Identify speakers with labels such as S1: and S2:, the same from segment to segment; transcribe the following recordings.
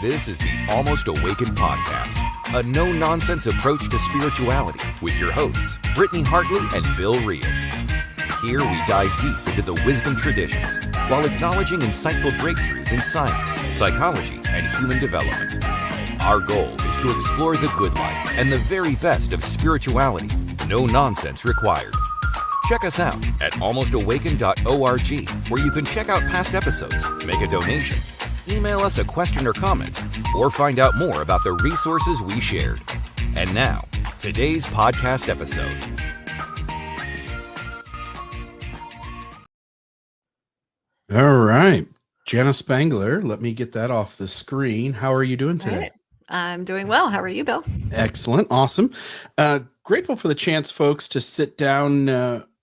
S1: This is the Almost Awaken podcast, a no-nonsense approach to spirituality with your hosts, Brittany Hartley and Bill Reel. Here we dive deep into the wisdom traditions while acknowledging insightful breakthroughs in science, psychology, and human development. Our goal is to explore the good life and the very best of spirituality. No nonsense required. Check us out at almostawaken.org, where you can check out past episodes, make a donation, email us a question or comment, or find out more about the resources we shared. And now, today's podcast episode.
S2: All right. Jenna Spangler, let me get that off the screen. How are you doing today?
S3: Right. I'm doing well. How are you, Bill?
S2: Excellent. Awesome. Grateful for the chance, folks, to sit down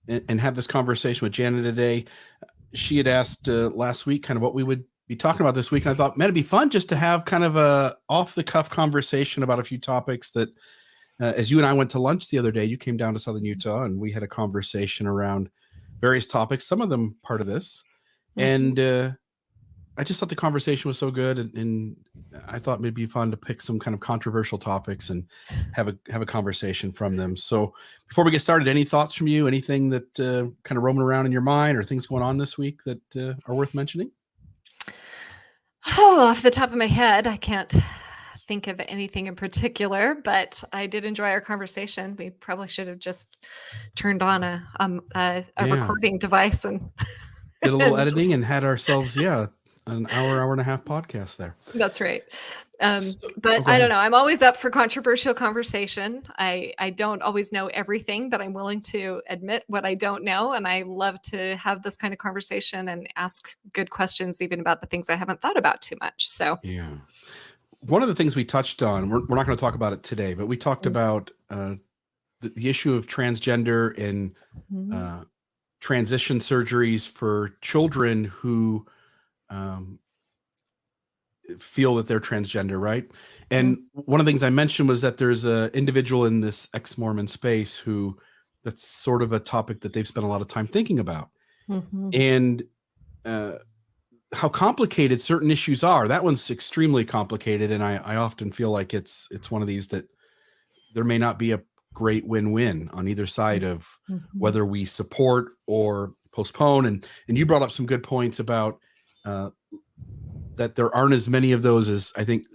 S2: and have this conversation with Janet today. She had asked last week kind of what we would be talking about this week. And I thought, man, it'd be fun just to have kind of a off-the-cuff conversation about a few topics that, as you and I went to lunch the other day, you came down to Southern Utah and we had a conversation around various topics, some of them part of this. Mm-hmm. And I just thought the conversation was so good, and I thought it'd be fun to pick some kind of controversial topics and have a conversation from them. So before we get started, any thoughts from you? Anything that kind of roaming around in your mind, or things going on this week that are worth mentioning?
S3: Oh, off the top of my head, I can't think of anything in particular, but I did enjoy our conversation. We probably should have just turned on a recording device and
S2: did a little editing and had ourselves, an hour and a half podcast there.
S3: That's right. But I don't know. I'm always up for controversial conversation. I don't always know everything, but I'm willing to admit what I don't know. And I love to have this kind of conversation and ask good questions, even about the things I haven't thought about too much. So,
S2: yeah. One of the things we touched on, we're not going to talk about it today, but we talked about the issue of transgender and transition surgeries for children who feel that they're transgender, right? And one of the things I mentioned was that there's an individual in this ex-Mormon space who that's sort of a topic that they've spent a lot of time thinking about. And how complicated certain issues are. That one's extremely complicated, and I often feel like it's one of these that there may not be a great win-win on either side of whether we support or postpone. And you brought up some good points about that there aren't as many of those as I think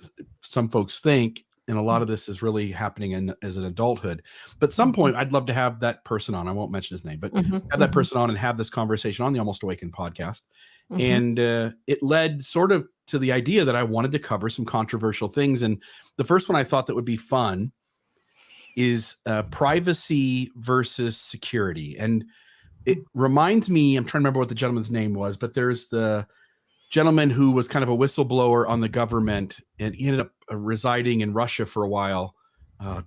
S2: some folks think, and a lot of this is really happening as an adulthood. But at some point, I'd love to have that person on. I won't mention his name, but have that person on and have this conversation on the Almost Awaken podcast. And it led sort of to the idea that I wanted to cover some controversial things. And the first one I thought that would be fun is privacy versus security. And it reminds me, I'm trying to remember what the gentleman's name was, but there's the gentleman who was kind of a whistleblower on the government, and he ended up residing in Russia for a while. Do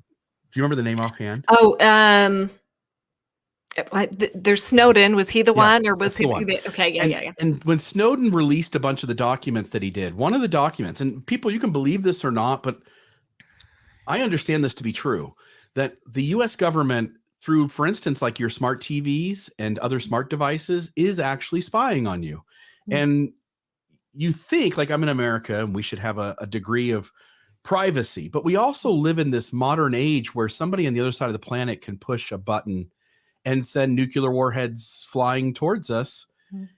S2: you remember the name offhand?
S3: Oh, there's Snowden. Was he the one, or was he? Okay, yeah.
S2: And when Snowden released a bunch of the documents that he did, one of the documents, and people, you can believe this or not, but I understand this to be true, that the U.S. government, through, for instance, like your smart TVs and other smart devices, is actually spying on you. And you think, like, I'm in America and we should have a degree of privacy, but we also live in this modern age where somebody on the other side of the planet can push a button and send nuclear warheads flying towards us.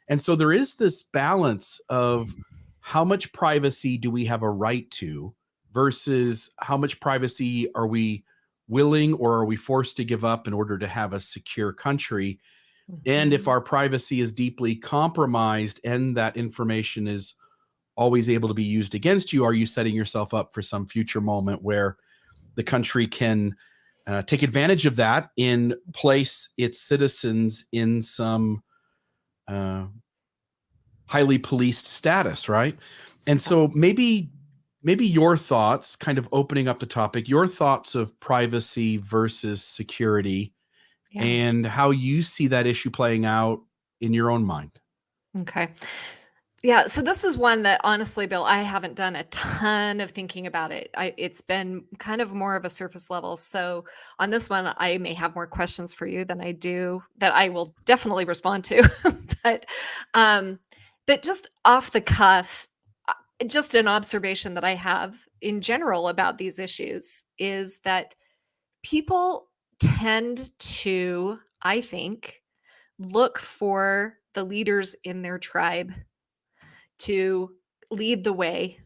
S2: And so there is this balance of how much privacy do we have a right to versus how much privacy are we willing or are we forced to give up in order to have a secure country. And if our privacy is deeply compromised and that information is always able to be used against you, are you setting yourself up for some future moment where the country can take advantage of that and place its citizens in some highly policed status, right? And so maybe your thoughts, kind of opening up the topic, your thoughts of privacy versus security, and how you see that issue playing out in your own mind.
S3: Okay. Yeah. So this is one that, honestly, Bill, I haven't done a ton of thinking about it. It's been kind of more of a surface level. So on this one, I may have more questions for you than I do that I will definitely respond to. But just off the cuff, just an observation that I have in general about these issues is that people tend to, I think, look for the leaders in their tribe to lead the way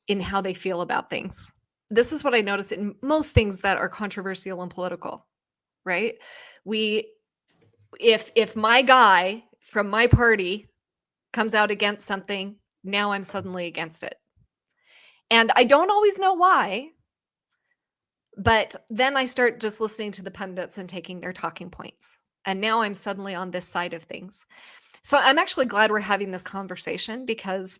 S3: in how they feel about things. This is what I notice in most things that are controversial and political, right? We if my guy from my party comes out against something, now I'm suddenly against it. And I don't always know why, but then I start just listening to the pundits and taking their talking points. And now I'm suddenly on this side of things. So I'm actually glad we're having this conversation because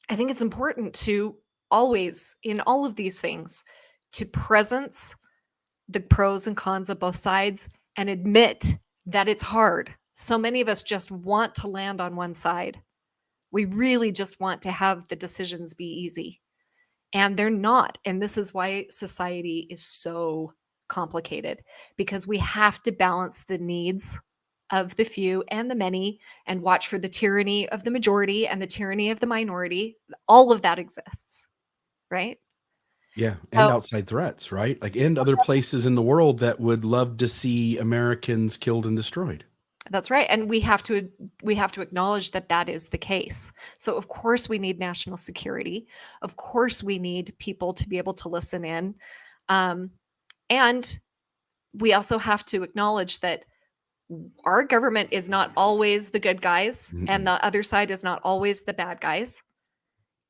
S3: I think it's important to always, in all of these things, to presence the pros and cons of both sides and admit that it's hard. So many of us just want to land on one side. We really just want to have the decisions be easy. And they're not. And this is why society is so complicated, because we have to balance the needs of the few and the many and watch for the tyranny of the majority and the tyranny of the minority. All of that exists, right?
S2: Yeah, and outside threats, right? Like, and other places in the world that would love to see Americans killed and destroyed.
S3: That's right. And we have to acknowledge that that is the case. So of course we need national security. Of course we need people to be able to listen in. And we also have to acknowledge that our government is not always the good guys and the other side is not always the bad guys.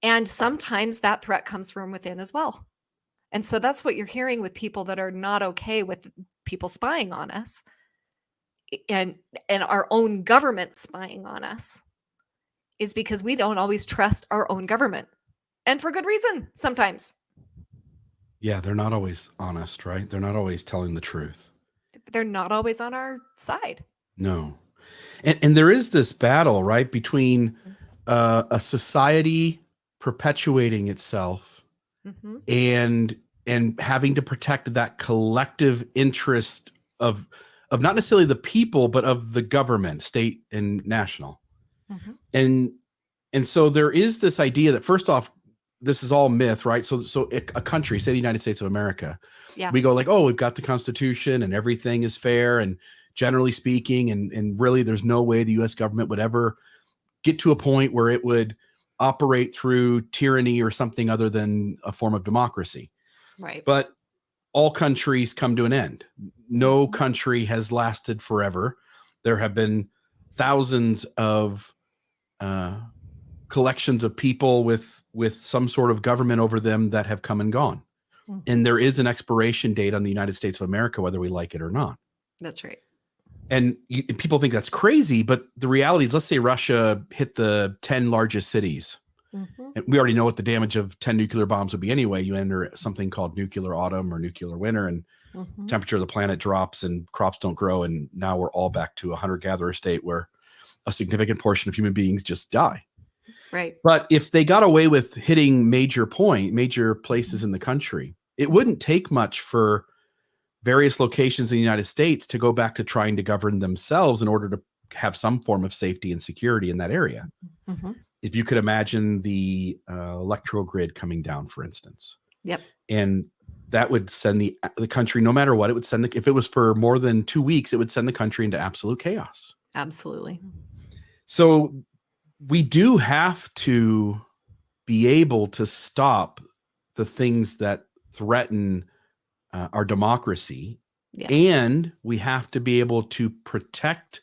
S3: And sometimes that threat comes from within as well. And so that's what you're hearing with people that are not okay with people spying on us and our own government spying on us, is because we don't always trust our own government. And for good reason sometimes.
S2: Yeah, they're not always honest, right? They're not always telling the truth.
S3: They're not always on our side.
S2: No. And there is this battle, right, between a society perpetuating itself and having to protect that collective interest of not necessarily the people, but of the government, state and national. And so there is this idea that, first off, this is all myth, right? So a country, say the United States of America, we go like, oh, we've got the Constitution and everything is fair and generally speaking, and really there's no way the US government would ever get to a point where it would operate through tyranny or something other than a form of democracy.
S3: Right.
S2: But all countries come to an end. No country has lasted forever. There have been thousands of collections of people with some sort of government over them that have come and gone. And there is an expiration date on the United States of America, whether we like it or not.
S3: That's right.
S2: And people think that's crazy, but the reality is, let's say Russia hit the 10 largest cities. And we already know what the damage of 10 nuclear bombs would be anyway. You enter something called nuclear autumn or nuclear winter, and temperature of the planet drops and crops don't grow. And now we're all back to a hunter-gatherer state where a significant portion of human beings just die.
S3: Right.
S2: But if they got away with hitting major places in the country, it wouldn't take much for various locations in the United States to go back to trying to govern themselves in order to have some form of safety and security in that area. If you could imagine the electoral grid coming down, for instance.
S3: Yep.
S2: And that would send the country, no matter what, it would send if it was for more than 2 weeks, it would send the country into absolute chaos.
S3: Absolutely.
S2: So we do have to be able to stop the things that threaten our democracy.
S3: Yes.
S2: And we have to be able to protect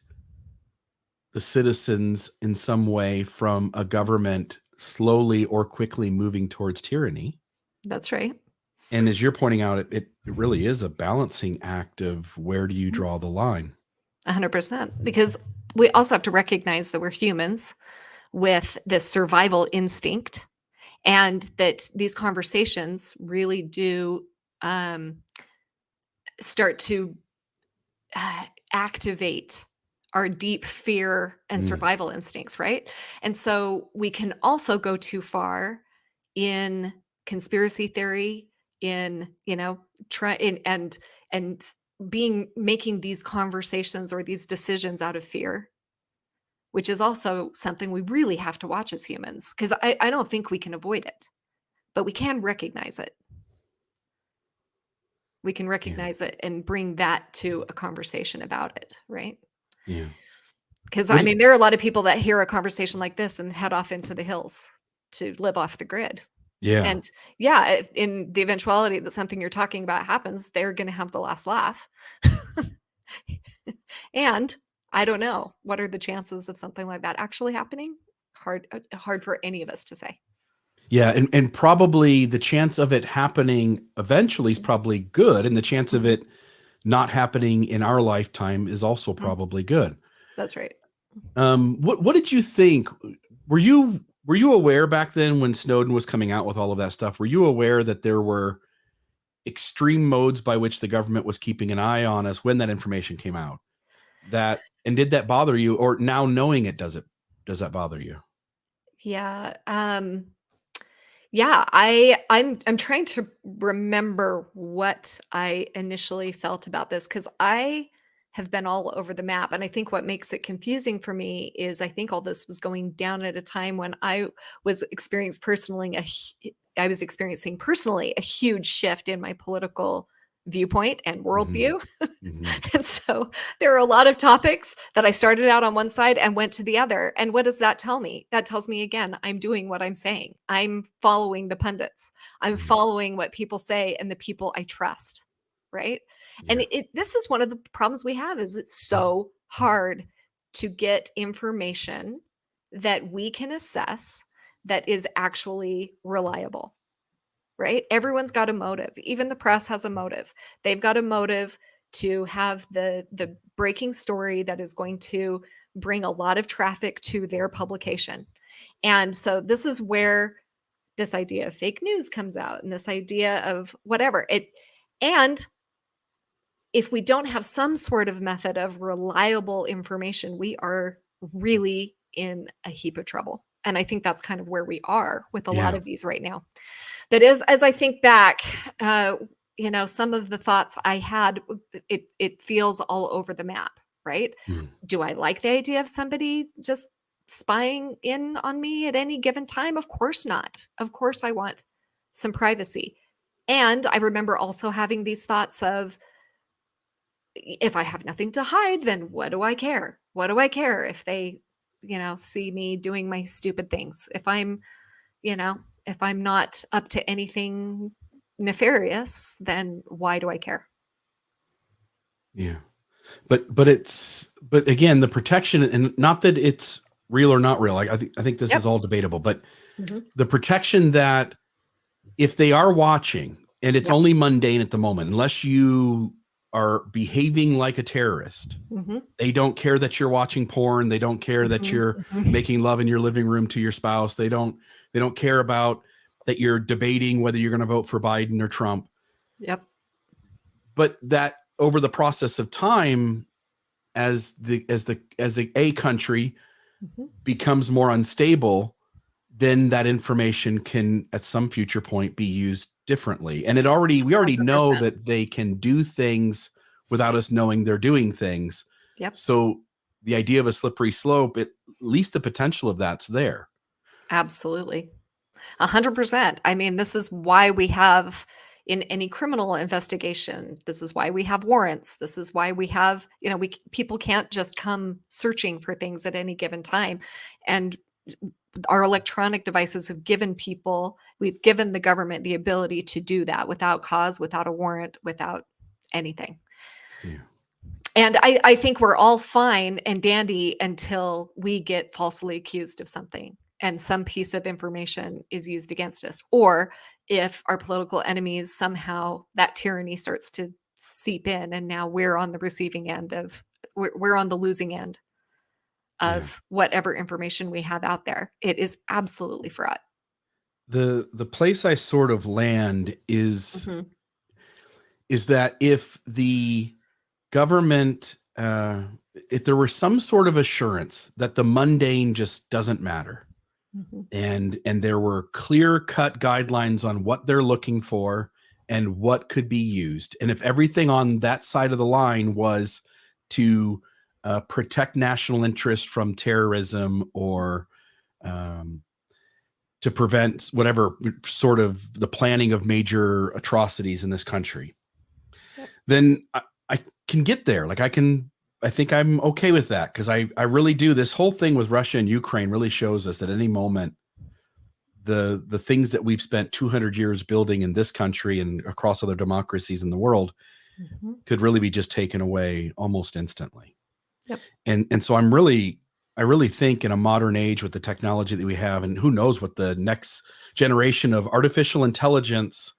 S2: the citizens in some way from a government slowly or quickly moving towards tyranny.
S3: That's right.
S2: And as you're pointing out, it really is a balancing act of where do you draw the line?
S3: 100%. Because we also have to recognize that we're humans with this survival instinct, and that these conversations really do start to activate our deep fear and survival instincts, right? And so we can also go too far in conspiracy theory, in making these conversations or these decisions out of fear, which is also something we really have to watch as humans, because I don't think we can avoid it, but we can recognize it. We can recognize it and bring that to a conversation about it, right?
S2: Yeah.
S3: Because
S2: What
S3: I
S2: do
S3: mean, there are a lot of people that hear a conversation like this and head off into the hills to live off the grid.
S2: Yeah.
S3: And yeah, in the eventuality that something you're talking about happens, they're going to have the last laugh. And I don't know, what are the chances of something like that actually happening? Hard for any of us to say.
S2: Yeah, and probably the chance of it happening eventually is probably good, and the chance of it not happening in our lifetime is also probably good.
S3: That's right.
S2: What did you think? Were you aware back then when Snowden was coming out with all of that stuff? Were you aware that there were extreme modes by which the government was keeping an eye on us when that information came out? And did that bother you, or now knowing it, does that bother you?
S3: Yeah. Yeah, I'm trying to remember what I initially felt about this, because I have been all over the map, and I think what makes it confusing for me is I think all this was going down at a time when I was experiencing personally a huge shift in my political viewpoint and worldview.
S2: Mhm.
S3: And so there are a lot of topics that I started out on one side and went to the other. And what does that tell me? That tells me, again, I'm doing what I'm saying. I'm following the pundits. I'm
S2: Mhm.
S3: following what people say and the people I trust. Right.
S2: Yeah.
S3: And this is one of the problems we have, is it's so hard to get information that we can assess that is actually reliable. Right? Everyone's got a motive. Even the press has a motive. They've got a motive to have the breaking story that is going to bring a lot of traffic to their publication. And so this is where this idea of fake news comes out, and this idea of whatever. And if we don't have some sort of method of reliable information, we are really in a heap of trouble. And I think that's kind of where we are with a lot
S2: Yeah.
S3: of these right now. But as I think back, some of the thoughts I had, it feels all over the map, right?
S2: Mm.
S3: Do I like the idea of somebody just spying in on me at any given time? Of course not. Of course I want some privacy. And I remember also having these thoughts of, if I have nothing to hide, then what do I care? What do I care if they, see me doing my stupid things? If I'm not up to anything nefarious, then why do I care?
S2: Yeah. But again, the protection, and not that it's real or not real. I think this
S3: Yep.
S2: is all debatable, but
S3: Mhm.
S2: the protection that if they are watching and it's
S3: Yep.
S2: only mundane at the moment, unless you are behaving like a terrorist,
S3: Mhm.
S2: they don't care that you're watching porn. They don't care that
S3: Mhm.
S2: you're
S3: Mhm.
S2: making love in your living room to your spouse. They don't care about that you're debating whether you're going to vote for Biden or Trump.
S3: Yep.
S2: But that over the process of time, as a country
S3: Mhm.
S2: becomes more unstable, then that information can at some future point be used differently. And we already know
S3: 100%.
S2: that they can do things without us knowing they're doing things.
S3: Yep.
S2: So the idea of a slippery slope, at least the potential of that's there.
S3: Absolutely. 100%. I mean, this is why we have, in any criminal investigation, this is why we have warrants. This is why we have, people can't just come searching for things at any given time. And our electronic devices have we've given the government the ability to do that without cause, without a warrant, without anything.
S2: Yeah.
S3: And I think we're all fine and dandy until we get falsely accused of something and some piece of information is used against us. Or if our political enemies, somehow that tyranny starts to seep in, and now we're on the receiving end we're on the losing end of whatever information we have out there. It is absolutely fraught.
S2: The place I sort of land is
S3: Mhm.
S2: that if the government, if there were some sort of assurance that the mundane just doesn't matter,
S3: Mhm.
S2: and there were clear-cut guidelines on what they're looking for and what could be used, and if everything on that side of the line was to protect national interest from terrorism or to prevent whatever sort of the planning of major atrocities in this country, then I can get there. Like I think I'm okay with that, because I really do. This whole thing with Russia and Ukraine really shows us that at any moment, the things that we've spent 200 years building in this country and across other democracies in the world could really be just taken away almost instantly.
S3: Yep.
S2: And so I really think in a modern age with the technology that we have, and who knows what the next generation of artificial intelligence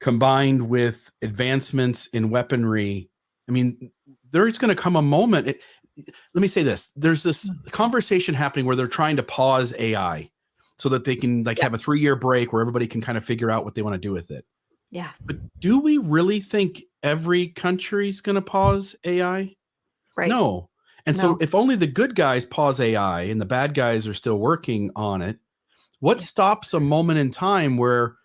S2: combined with advancements in weaponry, I mean, there's going to come a moment. Let me say this. There's this conversation happening where they're trying to pause AI so that they can have a 3-year break where everybody can kind of figure out what they want to do with it.
S3: Yeah.
S2: But do we really think every country's going to pause AI?
S3: Right.
S2: No. And so if only the good guys pause AI and the bad guys are still working on it, what stops a moment in time where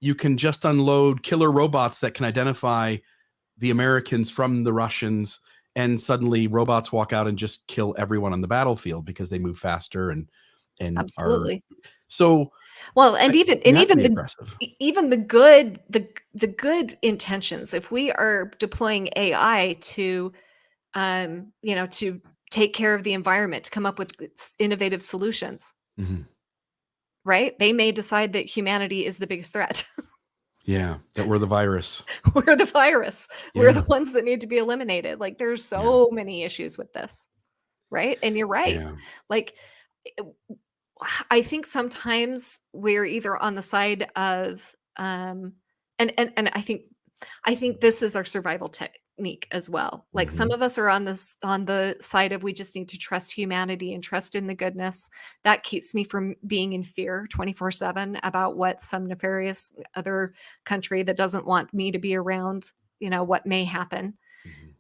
S2: you can just unload killer robots that can identify the Americans from the Russians, and suddenly robots walk out and just kill everyone on the battlefield because they move faster and
S3: absolutely.
S2: So
S3: well, and even the good intentions, if we are deploying AI to to take care of the environment, to come up with innovative solutions, right? They may decide that humanity is the biggest threat.
S2: Yeah, that we're the virus.
S3: We're the virus. Yeah. We're the ones that need to be eliminated. Like there's so many issues with this, right? And you're right. Yeah. Like I think sometimes we're either on the side of and I think this is our survival technique as well. Like some of us are on the side of we just need to trust humanity and trust in the goodness. That keeps me from being in fear 24/7 about what some nefarious other country that doesn't want me to be around, what may happen.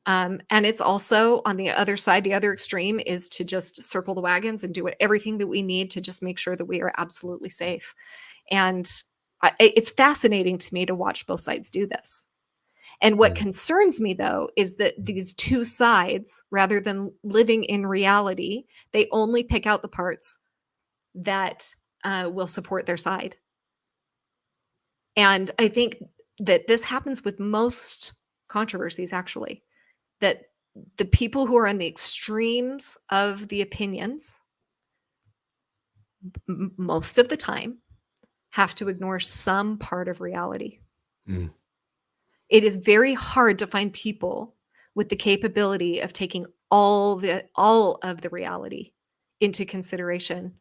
S3: And it's also on the other side, the other extreme is to just circle the wagons and do everything that we need to just make sure that we are absolutely safe. And it's fascinating to me to watch both sides do this. And what concerns me, though, is that these two sides, rather than living in reality, they only pick out the parts that will support their side. And I think that this happens with most controversies, actually, that the people who are on the extremes of the opinions, most of the time, have to ignore some part of reality. It is very hard to find people with the capability of taking all of the reality into consideration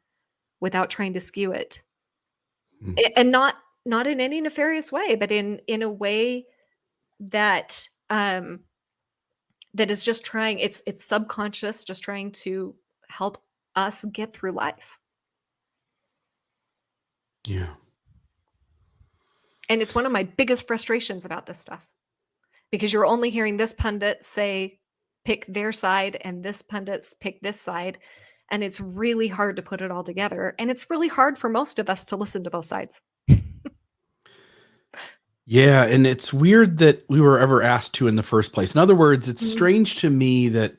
S3: without trying to skew it. And not in any nefarious way, but in a way that that is just trying, it's subconscious, just trying to help us get through life.
S2: Yeah.
S3: And it's one of my biggest frustrations about this stuff, because you're only hearing this pundit say, pick their side, and this pundits pick this side. And it's really hard to put it all together. And it's really hard for most of us to listen to both sides.
S2: Yeah. And it's weird that we were ever asked to in the first place. In other words, it's strange to me that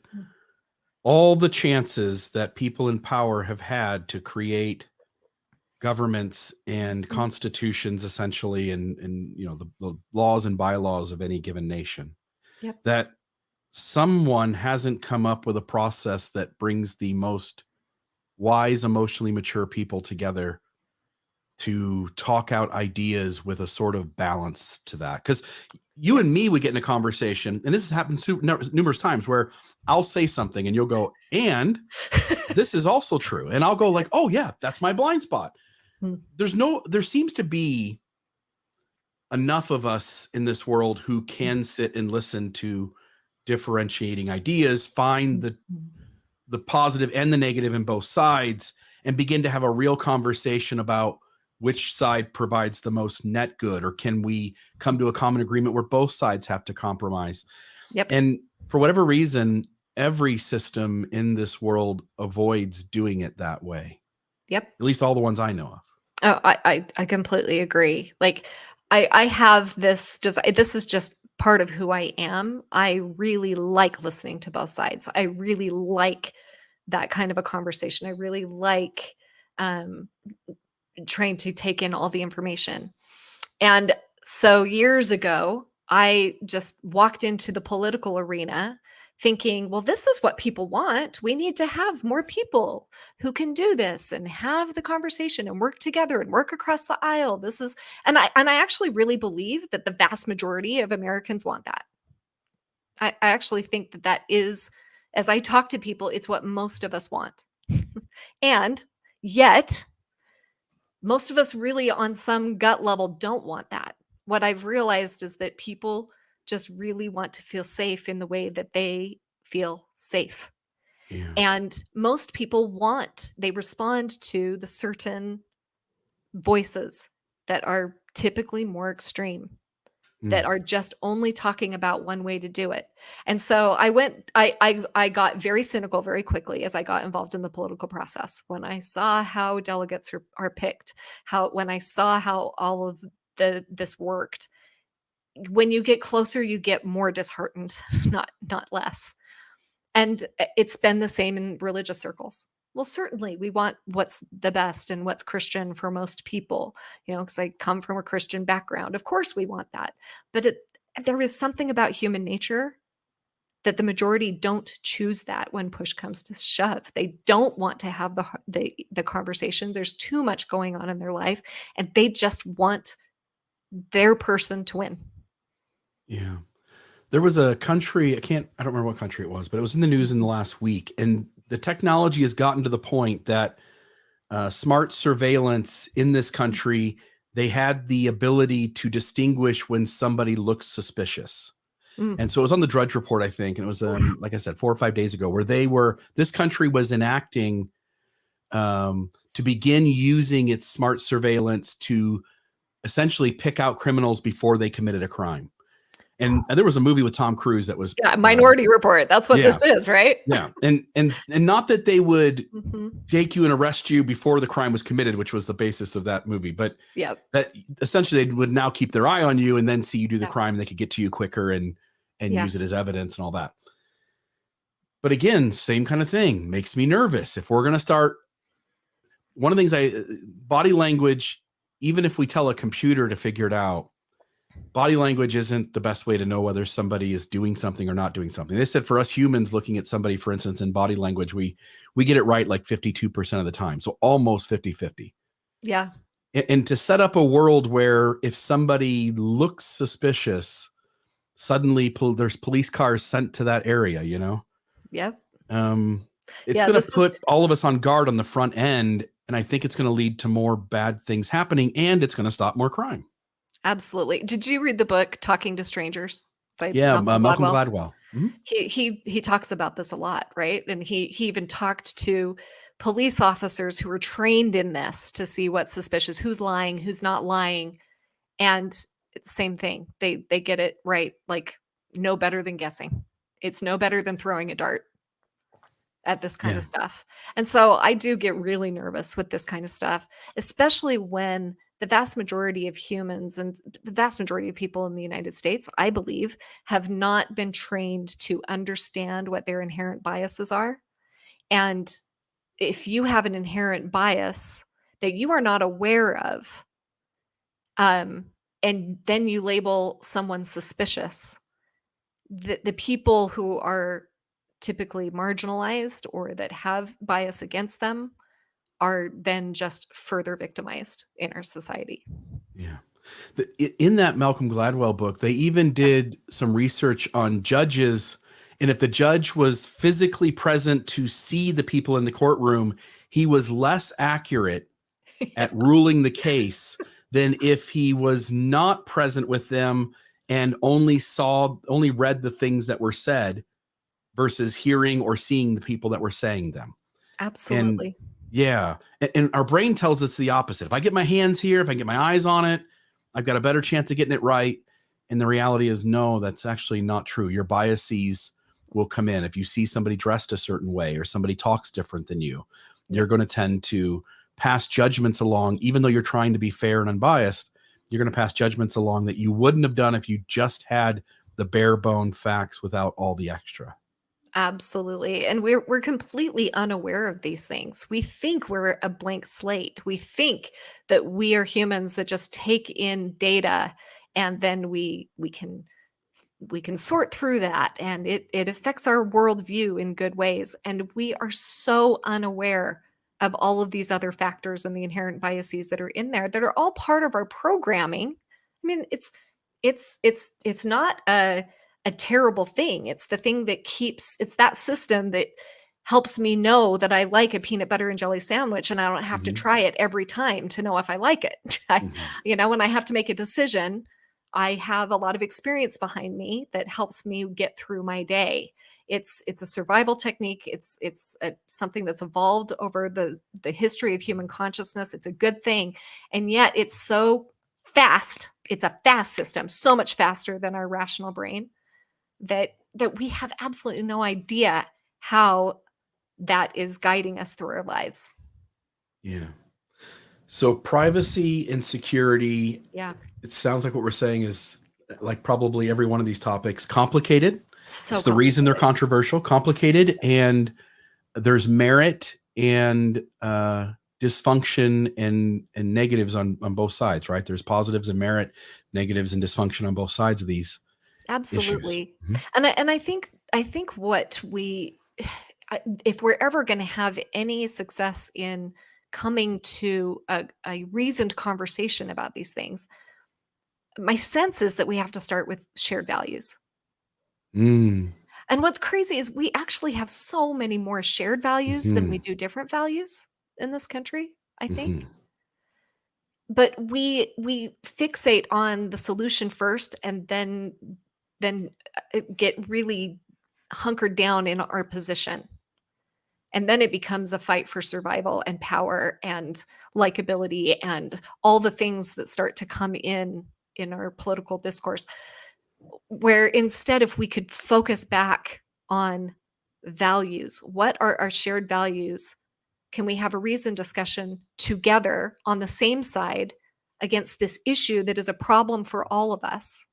S2: all the chances that people in power have had to create governments and constitutions, essentially, and the laws and bylaws of any given nation, that someone hasn't come up with a process that brings the most wise, emotionally mature people together to talk out ideas with a sort of balance to that. Because you and me would get in a conversation, and this has happened numerous times, where I'll say something and you'll go, and this is also true. And I'll go like, oh yeah, that's my blind spot. There seems to be enough of us in this world who can sit and listen to differentiating ideas, find the positive and the negative in both sides, and begin to have a real conversation about which side provides the most net good, or can we come to a common agreement where both sides have to compromise? And for whatever reason, every system in this world avoids doing it that way. At least all the ones I know of.
S3: Oh, I completely agree. Like I have this desire. This is just part of who I am, I really like listening to both sides. I really like that kind of a conversation. I really like um, trying to take in all the information. And so years ago, I just walked into the political arena thinking, well, this is what people want. We need to have more people who can do this and have the conversation and work together and work across the aisle. This is, and I actually really believe that the vast majority of Americans want that. I actually think that that is, as I talk to people, it's what most of us want. And yet, most of us really on some gut level don't want that. What I've realized is that people just really want to feel safe in the way that they feel safe.
S2: Yeah.
S3: And most people they respond to the certain voices that are typically more extreme, that are just only talking about one way to do it. And so I got very cynical very quickly as I got involved in the political process. When I saw how delegates are picked, when I saw how all of this worked, when you get closer, you get more disheartened, not less. And it's been the same in religious circles. Well, certainly we want what's the best and what's Christian for most people, because I come from a Christian background. Of course we want that. But there is something about human nature that the majority don't choose that when push comes to shove. They don't want to have the conversation. There's too much going on in their life, and they just want their person to win.
S2: Yeah. There was a country, I don't remember what country it was, but it was in the news in the last week. And the technology has gotten to the point that smart surveillance in this country, they had the ability to distinguish when somebody looks suspicious. And so it was on the Drudge Report, I think. And it was, like I said, 4 or 5 days ago, where this country was enacting to begin using its smart surveillance to essentially pick out criminals before they committed a crime. And there was a movie with Tom Cruise that was
S3: Minority Report. That's what this is, right?
S2: Yeah. And not that they would take you and arrest you before the crime was committed, which was the basis of that movie, but that essentially they would now keep their eye on you and then see you do the crime, and they could get to you quicker and use it as evidence and all that. But again, same kind of thing, makes me nervous. If we're going to start, one of the things body language, even if we tell a computer to figure it out, body language isn't the best way to know whether somebody is doing something or not doing something. They said for us humans, looking at somebody, for instance, in body language, we get it right like 52% of the time. So almost 50-50.
S3: Yeah.
S2: And to set up a world where if somebody looks suspicious, suddenly there's police cars sent to that area,
S3: Yep.
S2: It's going to put all of us on guard on the front end. And I think it's going to lead to more bad things happening, and it's going to stop more crime.
S3: Absolutely. Did you read the book Talking to Strangers by
S2: Malcolm Gladwell? Mm-hmm.
S3: He talks about this a lot, right? And he even talked to police officers who were trained in this to see what's suspicious, who's lying, who's not lying. And it's the same thing. They get it right, like no better than guessing. It's no better than throwing a dart at this kind of stuff. And so I do get really nervous with this kind of stuff, especially when the vast majority of humans and the vast majority of people in the United States, I believe, have not been trained to understand what their inherent biases are. And if you have an inherent bias that you are not aware of, and then you label someone suspicious, the people who are typically marginalized or that have bias against them are then just further victimized in our society.
S2: Yeah. In that Malcolm Gladwell book, they even did some research on judges. And if the judge was physically present to see the people in the courtroom, he was less accurate at ruling the case than if he was not present with them and only read the things that were said versus hearing or seeing the people that were saying them.
S3: Absolutely.
S2: And our brain tells us the opposite. If I get my hands here, if I get my eyes on it, I've got a better chance of getting it right. And the reality is, no, that's actually not true. Your biases will come in. If you see somebody dressed a certain way or somebody talks different than you, you're going to tend to pass judgments along, even though you're trying to be fair and unbiased. You're going to pass judgments along that you wouldn't have done if you just had the bare bone facts without all the extra.
S3: Absolutely. And we're completely unaware of these things. We think we're a blank slate. We think that we are humans that just take in data, and then we can sort through that, and it affects our worldview in good ways. And we are so unaware of all of these other factors and the inherent biases that are in there that are all part of our programming. I mean, it's not a terrible thing. It's the thing that it's that system that helps me know that I like a peanut butter and jelly sandwich, and I don't have to try it every time to know if I like it. When I have to make a decision, I have a lot of experience behind me that helps me get through my day. It's a survival technique. It's something that's evolved over the history of human consciousness. It's a good thing, and yet it's so fast. It's a fast system, so much faster than our rational brain, that we have absolutely no idea how that is guiding us through our lives.
S2: Yeah. So privacy and security.
S3: Yeah.
S2: It sounds like what we're saying is, like probably every one of these topics, complicated.
S3: So
S2: it's the reason they're controversial, complicated, and there's merit and dysfunction and negatives on both sides, right? There's positives and merit, negatives and dysfunction on both sides of these.
S3: Absolutely. And I think what if we're ever going to have any success in coming to a reasoned conversation about these things, my sense is that we have to start with shared values. And what's crazy is we actually have so many more shared values than we do different values in this country, I think. But we fixate on the solution first, and then get really hunkered down in our position. And then it becomes a fight for survival and power and likability and all the things that start to come in our political discourse, where instead, if we could focus back on values, what are our shared values? Can we have a reasoned discussion together on the same side against this issue that is a problem for all of us?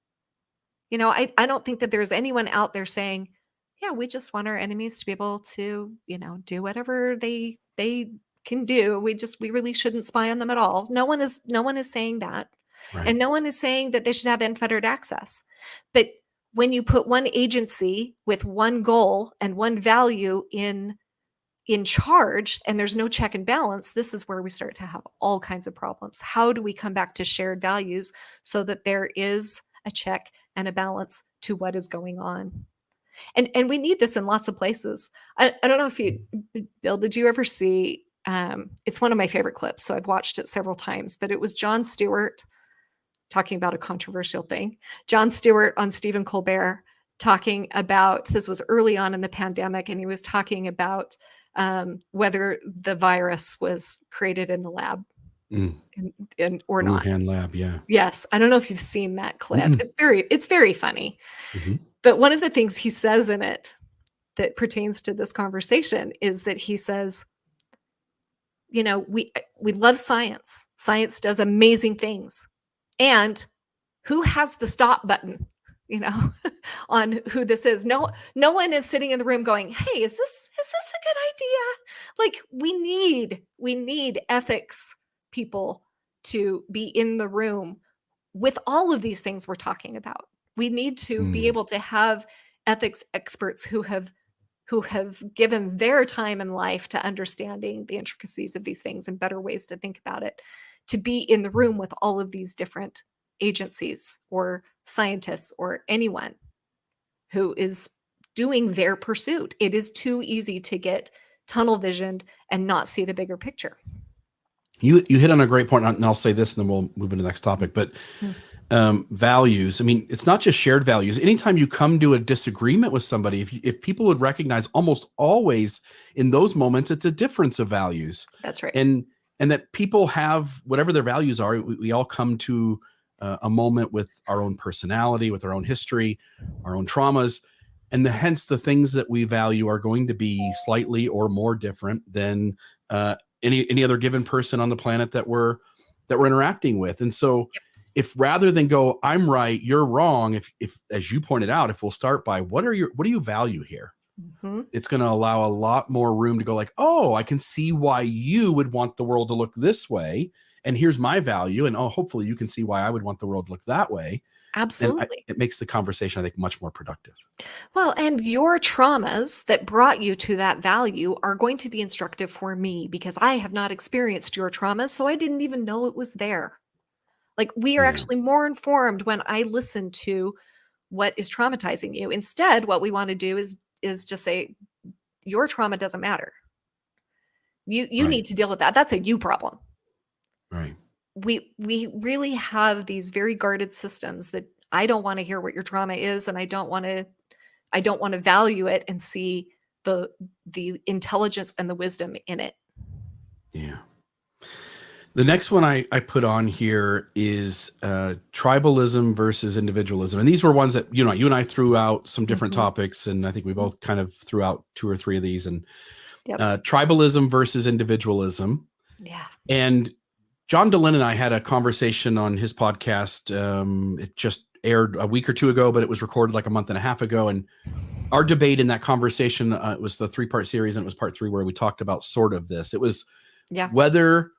S3: I don't think that there's anyone out there saying, yeah, we just want our enemies to be able to, do whatever they can do. We really shouldn't spy on them at all. No one is saying that.
S2: Right.
S3: And no one is saying that they should have unfettered access. But when you put one agency with one goal and one value in charge, and there's no check and balance, this is where we start to have all kinds of problems. How do we come back to shared values so that there is a check and a balance to what is going on? And we need this in lots of places. I don't know if you, Bill, did you ever see, it's one of my favorite clips, so I've watched it several times, but it was Jon Stewart talking about a controversial thing. Jon Stewart on Stephen Colbert talking about, this was early on in the pandemic, and he was talking about whether the virus was created in the lab or not.
S2: Wuhan lab, yeah.
S3: Yes, I don't know if you've seen that clip. It's very funny. But one of the things he says in it that pertains to this conversation is that he says, we love science. Science does amazing things. And who has the stop button, on who this is? No one is sitting in the room going, hey, is this a good idea? Like, we need ethics people to be in the room with all of these things we're talking about. We need to be able to have ethics experts who have given their time and life to understanding the intricacies of these things and better ways to think about it, to be in the room with all of these different agencies or scientists or anyone who is doing their pursuit. It is too easy to get tunnel visioned and not see the bigger picture.
S2: You hit on a great point, and I'll say this, and then we'll move into the next topic. But values, I mean, it's not just shared values. Anytime you come to a disagreement with somebody, if people would recognize almost always in those moments, it's a difference of values.
S3: That's right.
S2: And that people have whatever their values are. We all come to a moment with our own personality, with our own history, our own traumas, and hence the things that we value are going to be slightly or more different than any other given person on the planet that we're interacting with. And so if rather than go, I'm right, you're wrong, if as you pointed out, if we'll start by what do you value here?
S3: Mm-hmm.
S2: It's going to allow a lot more room to go like, oh, I can see why you would want the world to look this way. And here's my value. And oh, hopefully you can see why I would want the world to look that way.
S3: Absolutely.
S2: It makes the conversation, I think, much more productive.
S3: Well, and your traumas that brought you to that value are going to be instructive for me because I have not experienced your traumas, so I didn't even know it was there. Like, we are
S2: Yeah.
S3: actually more informed when I listen to what is traumatizing you. Instead, what we want to do is just say, your trauma doesn't matter. You
S2: Right.
S3: need to deal with that. That's a you problem.
S2: Right.
S3: We really have these very guarded systems that I don't want to hear what your trauma is, and I don't want to value it and see the intelligence and the wisdom in it.
S2: Yeah. The next one I put on here is tribalism versus individualism. And these were ones that, you and I threw out some different topics, and I think we both kind of threw out 2 or 3 of these. And tribalism versus individualism.
S3: Yeah.
S2: And John Dehlin and I had a conversation on his podcast. It just aired a week or 2 ago, but it was recorded like a month and a half ago. And our debate in that conversation, it was the 3-part series, and it was part 3 where we talked about sort of this. It was whether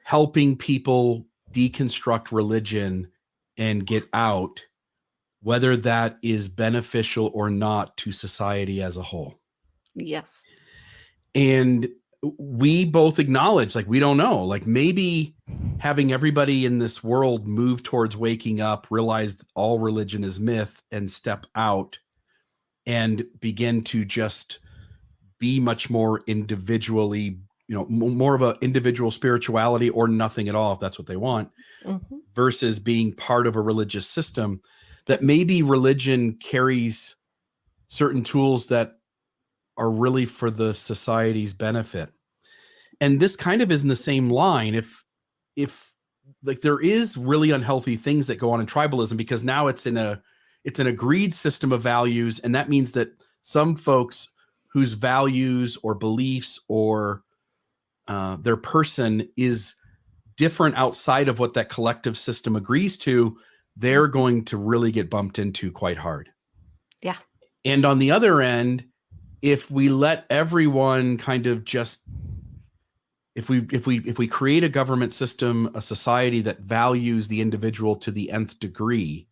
S2: helping people deconstruct religion and get out, whether that is beneficial or not to society as a whole.
S3: Yes.
S2: And we both acknowledge, like, we don't know, like, maybe having everybody in this world move towards waking up, realize all religion is myth, and step out and begin to just be much more individually, more of an individual spirituality, or nothing at all, if that's what they want, versus being part of a religious system, that maybe religion carries certain tools that are really for the society's benefit. And this kind of is in the same line. If like, there is really unhealthy things that go on in tribalism, because now it's an agreed system of values. And that means that some folks whose values or beliefs or their person is different outside of what that collective system agrees to, they're going to really get bumped into quite hard.
S3: Yeah.
S2: And on the other end, if we let everyone kind of just, if we create a government system, a society that values the individual to the nth degree,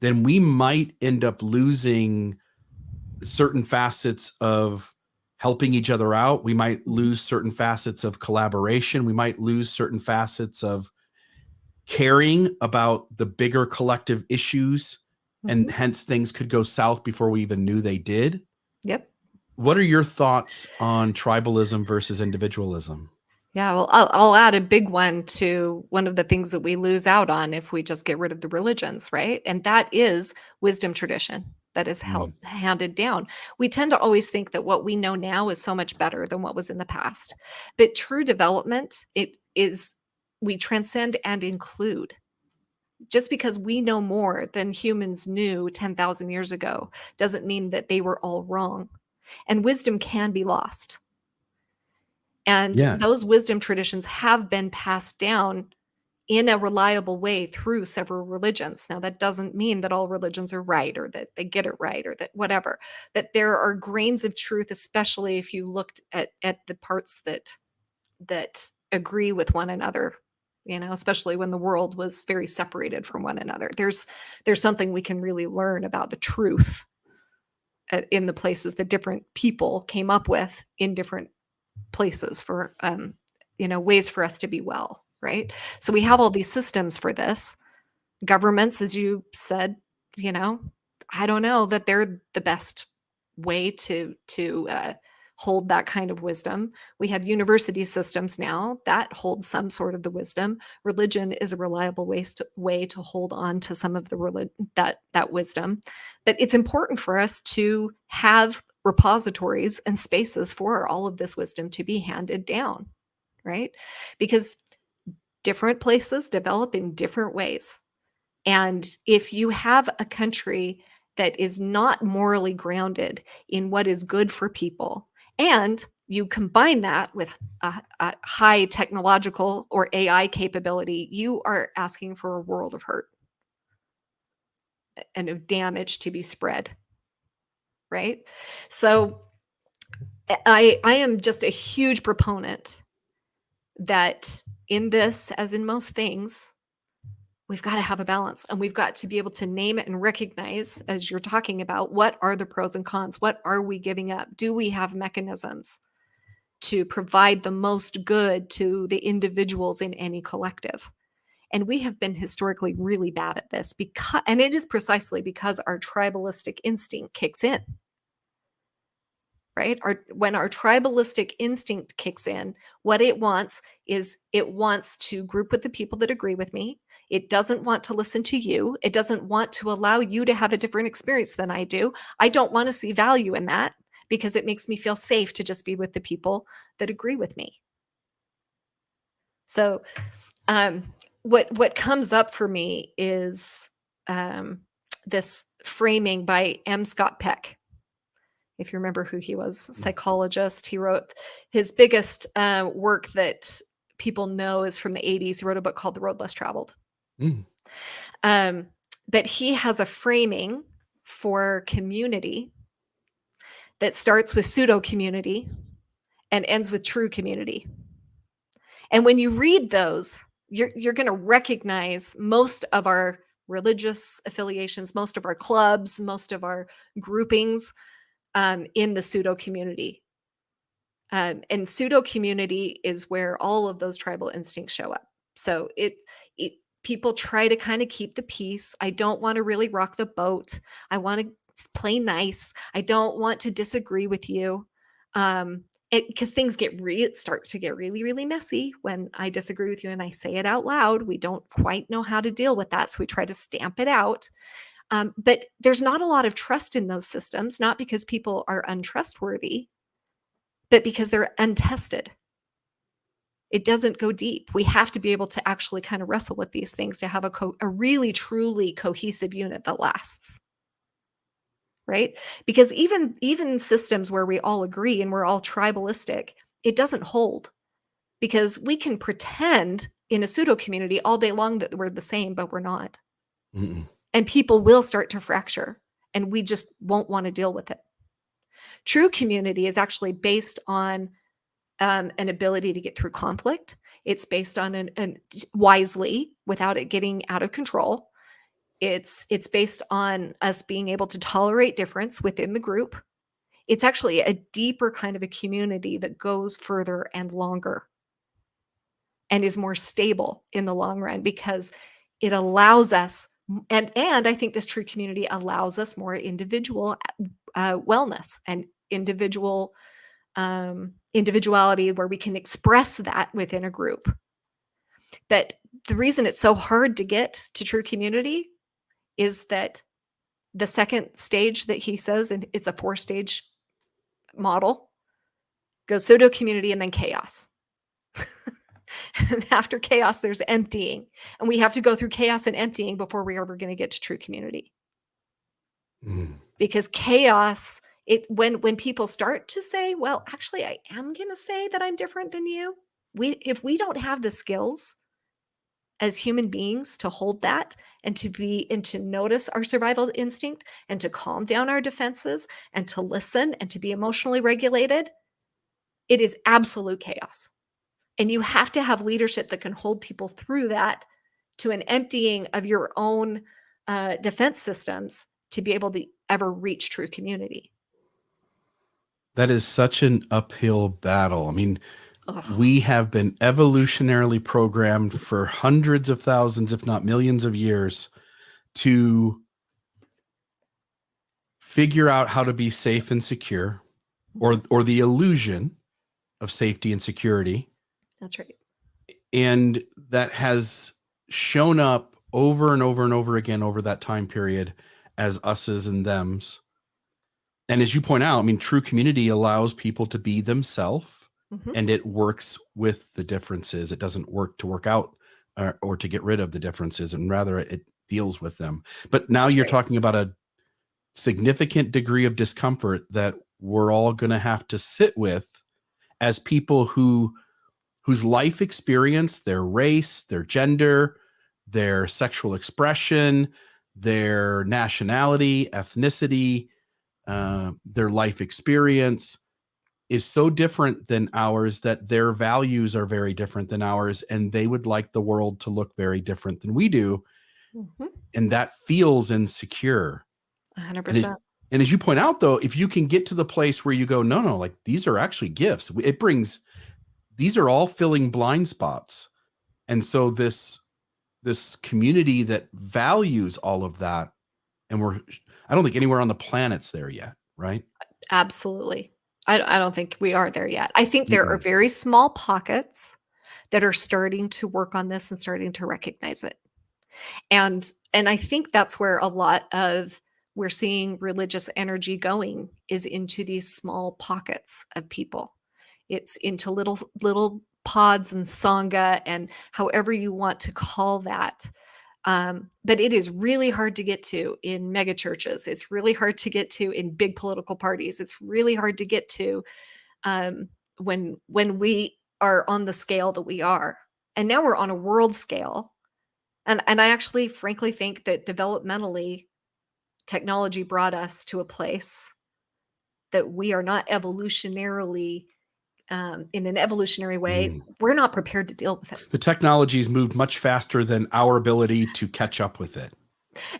S2: then we might end up losing certain facets of helping each other out. We might lose certain facets of collaboration. We might lose certain facets of caring about the bigger collective issues, and hence things could go south before we even knew they did.
S3: Yep.
S2: What are your thoughts on tribalism versus individualism?
S3: Yeah, well, I'll add a big one to one of the things that we lose out on if we just get rid of the religions, right? And that is wisdom tradition that is handed down. We tend to always think that what we know now is so much better than what was in the past. But true development, we transcend and include. Just because we know more than humans knew 10,000 years ago doesn't mean that they were all wrong. And wisdom can be lost. And those wisdom traditions have been passed down in a reliable way through several religions. Now, that doesn't mean that all religions are right, or that they get it right, or that whatever. That there are grains of truth, especially if you looked at the parts that agree with one another, especially when the world was very separated from one another. There's something we can really learn about the truth in the places that different people came up with in different places for ways for us to be well, right? So we have all these systems for this. Governments, as you said, I don't know that they're the best way to hold that kind of wisdom. We have university systems now that hold some sort of the wisdom. Religion is a reliable way to hold on to some of that wisdom. But it's important for us to have repositories and spaces for all of this wisdom to be handed down, right? Because different places develop in different ways. And if you have a country that is not morally grounded in what is good for people, and you combine that with a high technological or AI capability, you are asking for a world of hurt and of damage to be spread, right? So I am just a huge proponent that in this, as in most things, we've got to have a balance, and we've got to be able to name it and recognize, as you're talking about, what are the pros and cons? What are we giving up? Do we have mechanisms to provide the most good to the individuals in any collective? And we have been historically really bad at this, and it is precisely because our tribalistic instinct kicks in. Right? When our tribalistic instinct kicks in, what it wants is it wants to group with the people that agree with me. It doesn't want to listen to you. It doesn't want to allow you to have a different experience than I do. I don't want to see value in that because it makes me feel safe to just be with the people that agree with me. So what comes up for me is this framing by M. Scott Peck. If you remember who he was, a psychologist. He wrote his biggest work that people know is from the 80s. He wrote a book called The Road Less Traveled. But he has a framing for community that starts with pseudo-community and ends with true community. And when you read those, you're going to recognize most of our religious affiliations, most of our clubs, most of our groupings in the pseudo community. And pseudo community is where all of those tribal instincts show up. So people try to kind of keep the peace. I don't want to really rock the boat. I want to play nice. I don't want to disagree with you. Because things start to get really, really messy when I disagree with you and I say it out loud. We don't quite know how to deal with that. So we try to stamp it out. But there's not a lot of trust in those systems, not because people are untrustworthy, but because they're untested. It doesn't go deep. We have to be able to actually kind of wrestle with these things to have a really, truly cohesive unit that lasts. Right? Because even systems where we all agree and we're all tribalistic, it doesn't hold. Because we can pretend in a pseudo community all day long that we're the same, but we're not. And people will start to fracture, and we just won't want to deal with it. True community is actually based on an ability to get through conflict. It's based on an wisely, without it getting out of control. It's based on us being able to tolerate difference within the group. It's actually a deeper kind of a community that goes further and longer and is more stable in the long run because it allows us, and I think this true community allows us more individual wellness and individuality where we can express that within a group. But the reason it's so hard to get to true community is that the second stage that he says, and it's a 4-stage model, goes pseudo community and then chaos. And after chaos, there's emptying. And we have to go through chaos and emptying before we're ever going to get to true community. Because chaos, when people start to say, well, actually, I am going to say that I'm different than you. If we don't have the skills as human beings to hold that and to notice our survival instinct and to calm down our defenses and to listen and to be emotionally regulated, it is absolute chaos. And you have to have leadership that can hold people through that to an emptying of your own defense systems to be able to ever reach true community.
S2: That is such an uphill battle. I mean, we have been evolutionarily programmed for hundreds of thousands, if not millions of years, to figure out how to be safe and secure, or the illusion of safety and security.
S3: That's right.
S2: And that has shown up over and over and over again over that time period as us's and them's. And as you point out, I mean, true community allows people to be themselves, and it works with the differences. It doesn't work to work out or to get rid of the differences, and rather it deals with them. But now you're talking about a significant degree of discomfort that we're all going to have to sit with as people whose life experience, their race, their gender, their sexual expression, their nationality, ethnicity, their life experience is so different than ours that their values are very different than ours, and they would like the world to look very different than we do. And that feels insecure.
S3: 100%.
S2: And as you point out, though, if you can get to the place where you go, no, like these are actually gifts, these are all filling blind spots. And so this community that values all of that, and I don't think anywhere on the planet's there yet, right?
S3: Absolutely. I don't think we are there yet. I think there are very small pockets that are starting to work on this and starting to recognize it. And I think that's where a lot of we're seeing religious energy going is into these small pockets of people. It's into little pods and sangha and however you want to call that. But it is really hard to get to in mega churches. It's really hard to get to in big political parties. It's really hard to get to when we are on the scale that we are. And now we're on a world scale. And I actually frankly think that developmentally, technology brought us to a place that we are not evolutionarily in an evolutionary way, we're not prepared to deal with it.
S2: The technology's moved much faster than our ability to catch up with it.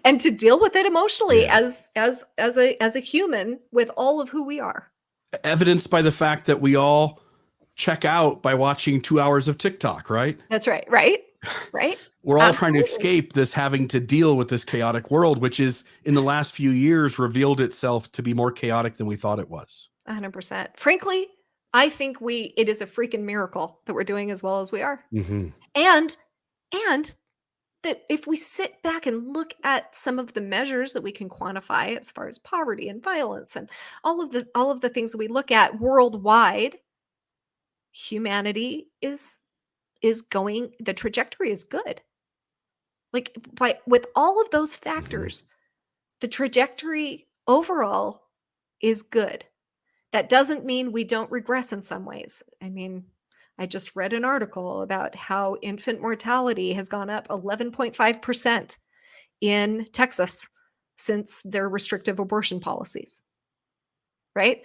S3: And to deal with it emotionally as a human with all of who we are.
S2: Evidenced by the fact that we all check out by watching 2 hours of TikTok, right?
S3: That's right. Right.
S2: We're all trying to escape this, having to deal with this chaotic world, which is in the last few years revealed itself to be more chaotic than we thought it was.
S3: 100%. Frankly, I think it is a freaking miracle that we're doing as well as we are. And that if we sit back and look at some of the measures that we can quantify as far as poverty and violence and all of the things that we look at worldwide, humanity is going, the trajectory is good. Like with all of those factors, the trajectory overall is good. That doesn't mean we don't regress in some ways. I mean, I just read an article about how infant mortality has gone up 11.5% in Texas since their restrictive abortion policies. Right?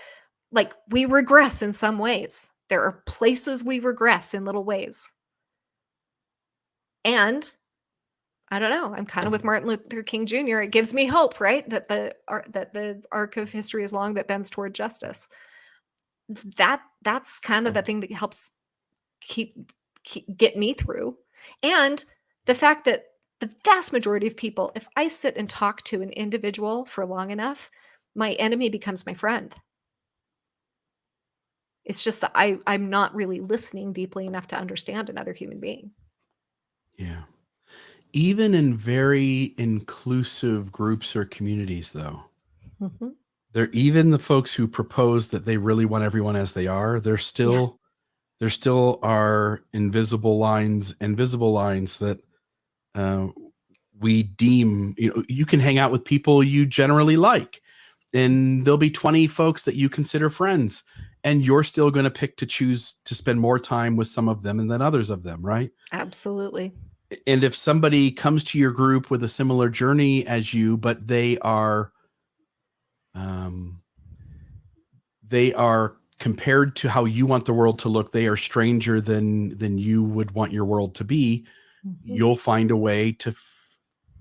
S3: Like we regress in some ways. There are places we regress in little ways. And I don't know. I'm kind of with Martin Luther King Jr. It gives me hope, right? That the arc of history is long but bends toward justice. That's kind of the thing that helps keep get me through. And the fact that the vast majority of people, if I sit and talk to an individual for long enough, my enemy becomes my friend. It's just that I'm not really listening deeply enough to understand another human being.
S2: Yeah. Even in very inclusive groups or communities, though, they're even the folks who propose that they really want everyone as they are. There still are invisible lines that we deem. You can hang out with people you generally like, and there'll be 20 folks that you consider friends, and you're still going to choose to spend more time with some of them and than others of them, right?
S3: Absolutely.
S2: And if somebody comes to your group with a similar journey as you, but they are compared to how you want the world to look, they are stranger than you would want your world to be, you'll find a way to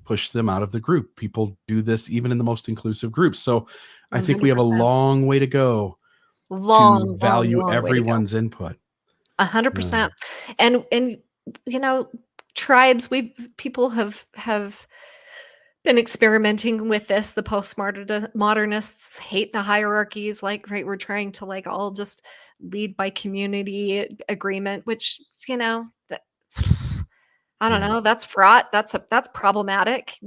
S2: push them out of the group. People do this even in the most inclusive groups. So I think
S3: 100%.
S2: we have a long way to go to value everyone's input.
S3: 100%. And tribes, people have been experimenting with this. The postmodernists hate the hierarchies, right, we're trying to all just lead by community agreement, which I don't know, that's fraught, that's problematic.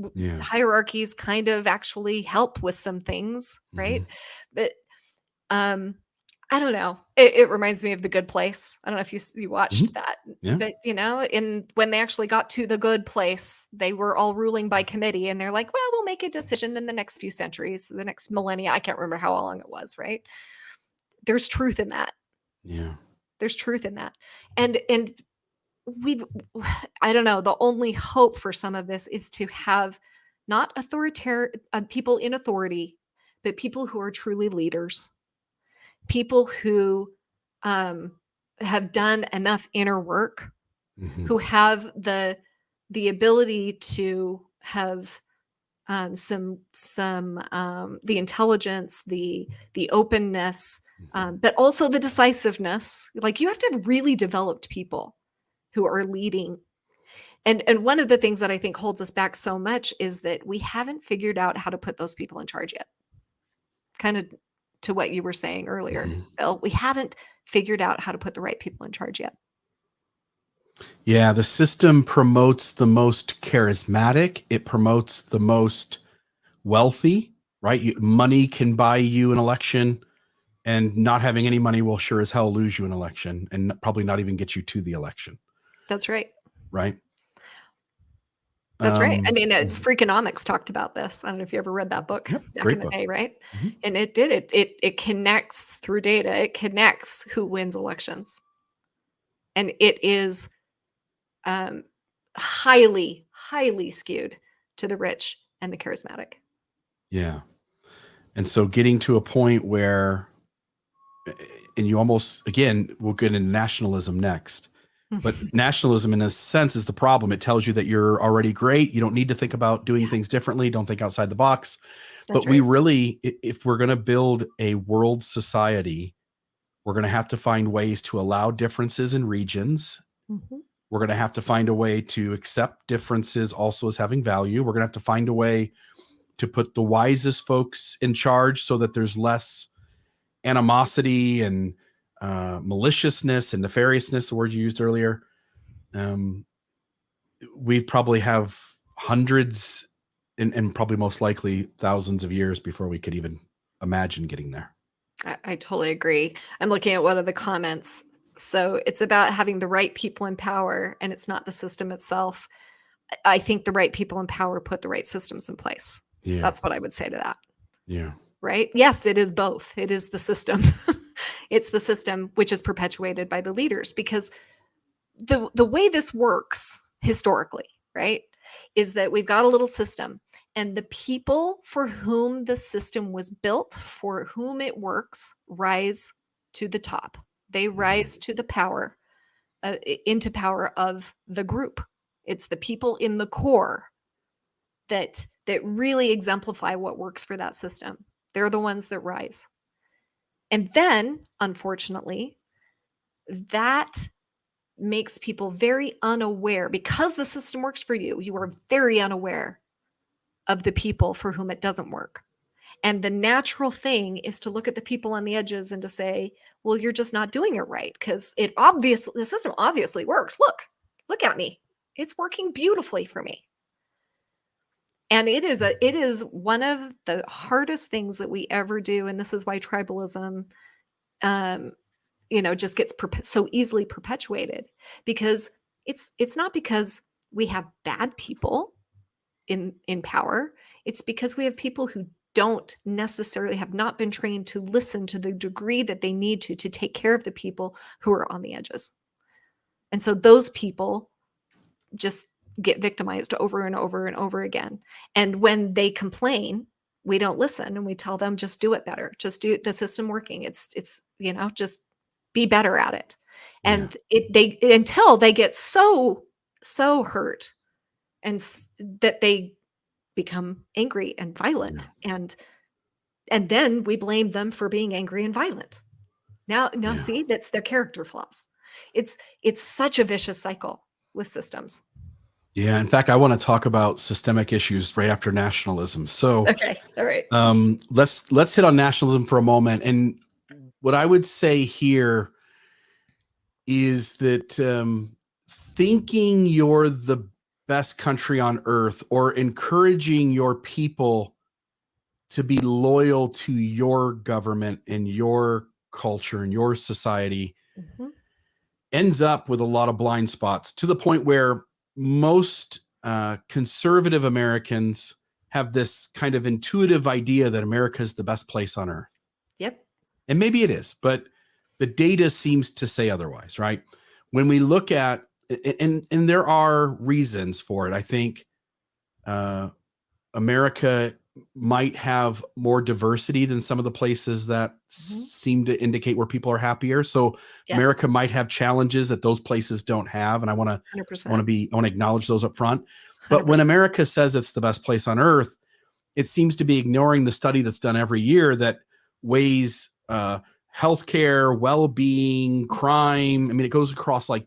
S3: Hierarchies kind of actually help with some things, right? But I don't know. It reminds me of The Good Place. I don't know if you watched that. But when they actually got to the good place, they were all ruling by committee, and they're like, well, we'll make a decision in the next few centuries, the next millennia. I can't remember how long it was, right? There's truth in that.
S2: Yeah.
S3: There's truth in that. And I don't know, the only hope for some of this is to have not authoritarian people in authority, but people who are truly leaders, people who have done enough inner work, who have the ability to have some the intelligence, the openness, but also the decisiveness. Like, you have to have really developed people who are leading. And one of the things that I think holds us back so much is that we haven't figured out how to put those people in charge yet. Kind of to what you were saying earlier, Bill, we haven't figured out how to put the right people in charge yet.
S2: Yeah, the system promotes the most charismatic. It promotes the most wealthy, right? Money can buy you an election, and not having any money will sure as hell lose you an election, and probably not even get you to the election.
S3: That's right.
S2: Right.
S3: That's right. I mean, Freakonomics talked about this. I don't know if you ever read that book back in the day, right? And it connects through data. It connects who wins elections. And it is highly, highly skewed to the rich and the charismatic.
S2: Yeah. And so getting to a point where, and you almost, again, we'll get into nationalism next. But nationalism, in a sense, is the problem. It tells you that you're already great. You don't need to think about doing things differently. Don't think outside the box. But we really, if we're going to build a world society, we're going to have to find ways to allow differences in regions. We're going to have to find a way to accept differences also as having value. We're going to have to find a way to put the wisest folks in charge so that there's less animosity and maliciousness and nefariousness, the word you used earlier. We probably have hundreds and probably most likely thousands of years before we could even imagine getting there.
S3: I totally agree. I'm looking at one of the comments. So it's about having the right people in power, and it's not the system itself. I think the right people in power put the right systems in place.
S2: Yeah.
S3: That's what I would say to that.
S2: Yeah.
S3: Right? Yes, it is both. It is the system. It's the system which is perpetuated by the leaders, because the way this works historically, right, is that we've got a little system, and the people for whom the system was built, for whom it works, rise to the top. They rise to the power, into power of the group. It's the people in the core that really exemplify what works for that system. They're the ones that rise. And then, unfortunately, that makes people very unaware. Because the system works for you, you are very unaware of the people for whom it doesn't work. And the natural thing is to look at the people on the edges and to say, well, you're just not doing it right, because the system obviously works. Look at me. It's working beautifully for me. And it is one of the hardest things that we ever do. And this is why tribalism, just gets so easily perpetuated, because it's not because we have bad people in power. It's because we have people who don't necessarily have not been trained to listen to the degree that they need to take care of the people who are on the edges. And so those people just get victimized over and over and over again. And when they complain, we don't listen, and we tell them, just do it better. Just do the system working. It's just be better at it. And until they get so hurt and that they become angry and violent, and then we blame them for being angry and violent. Now see, that's their character flaws. It's such a vicious cycle with systems.
S2: Yeah. In fact, I want to talk about systemic issues right after nationalism. So,
S3: okay. All right.
S2: Let's hit on nationalism for a moment. And what I would say here is that thinking you're the best country on earth, or encouraging your people to be loyal to your government and your culture and your society, ends up with a lot of blind spots, to the point where most conservative Americans have this kind of intuitive idea that America is the best place on earth.
S3: Yep.
S2: And maybe it is, but the data seems to say otherwise, right? When we look at, and there are reasons for it. I think America might have more diversity than some of the places that seem to indicate where people are happier. So
S3: Yes.
S2: America might have challenges that those places don't have, and I want to acknowledge those up front. But
S3: 100%.
S2: when America says it's the best place on earth, it seems to be ignoring the study that's done every year that weighs healthcare, well-being, crime. I mean, it goes across like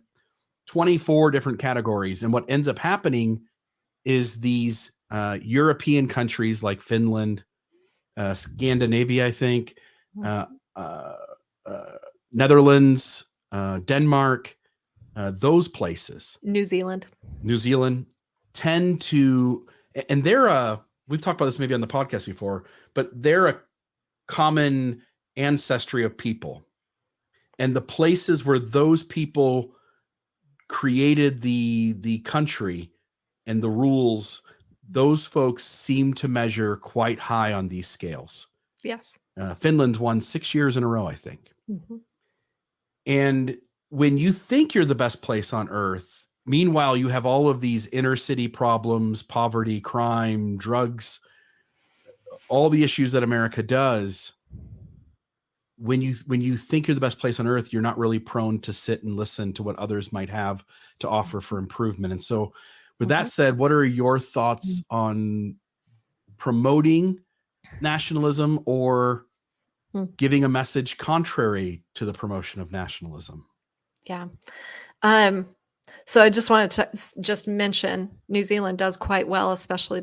S2: 24 different categories. And what ends up happening is these European countries like Finland, Scandinavia, I think, Netherlands, Denmark, those places.
S3: New Zealand
S2: tend to, and they're we've talked about this maybe on the podcast before, but they're a common ancestry of people. And the places where those people created the country and the rules, those folks seem to measure quite high on these scales.
S3: Yes.
S2: Finland's won 6 years in a row, I think.
S3: Mm-hmm.
S2: And when you think you're the best place on earth, meanwhile, you have all of these inner city problems, poverty, crime, drugs, all the issues that America does. When you think you're the best place on earth, you're not really prone to sit and listen to what others might have to offer for improvement. And so with that said, what are your thoughts on promoting nationalism or giving a message contrary to the promotion of nationalism?
S3: Yeah. So I just wanted to just mention New Zealand does quite well, especially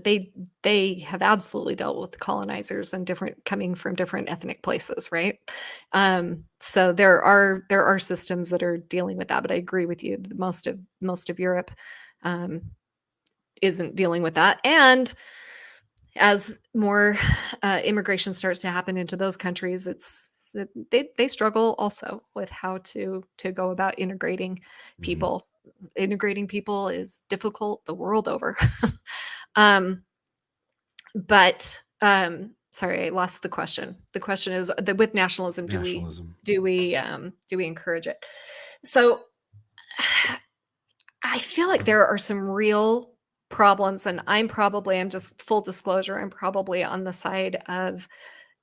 S3: they have absolutely dealt with the colonizers and coming from different ethnic places, right? So there are systems that are dealing with that, but I agree with you. Most of Europe isn't dealing with that, and as more immigration starts to happen into those countries, they struggle also with how to go about integrating people. Integrating people is difficult the world over. But sorry, I lost the question. The question is that with nationalism, do we encourage it? So I feel like there are some real problems, and I'm just full disclosure, I'm probably on the side of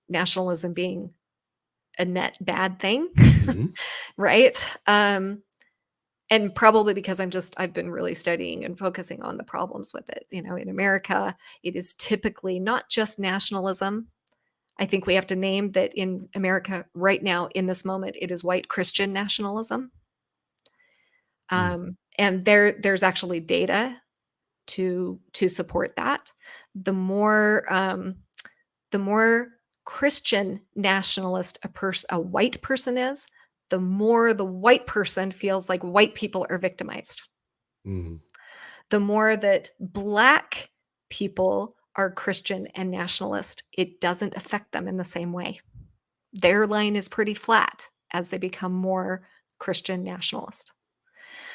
S3: nationalism being a net bad thing, right? And probably because I've been really studying and focusing on the problems with it. In America, it is typically not just nationalism. I think we have to name that in America right now, in this moment, it is white Christian nationalism. And there's actually data to support that. The more Christian nationalist a white person is, the more the white person feels like white people are victimized. The more that Black people are Christian and nationalist, it doesn't affect them in the same way. Their line is pretty flat as they become more Christian nationalist.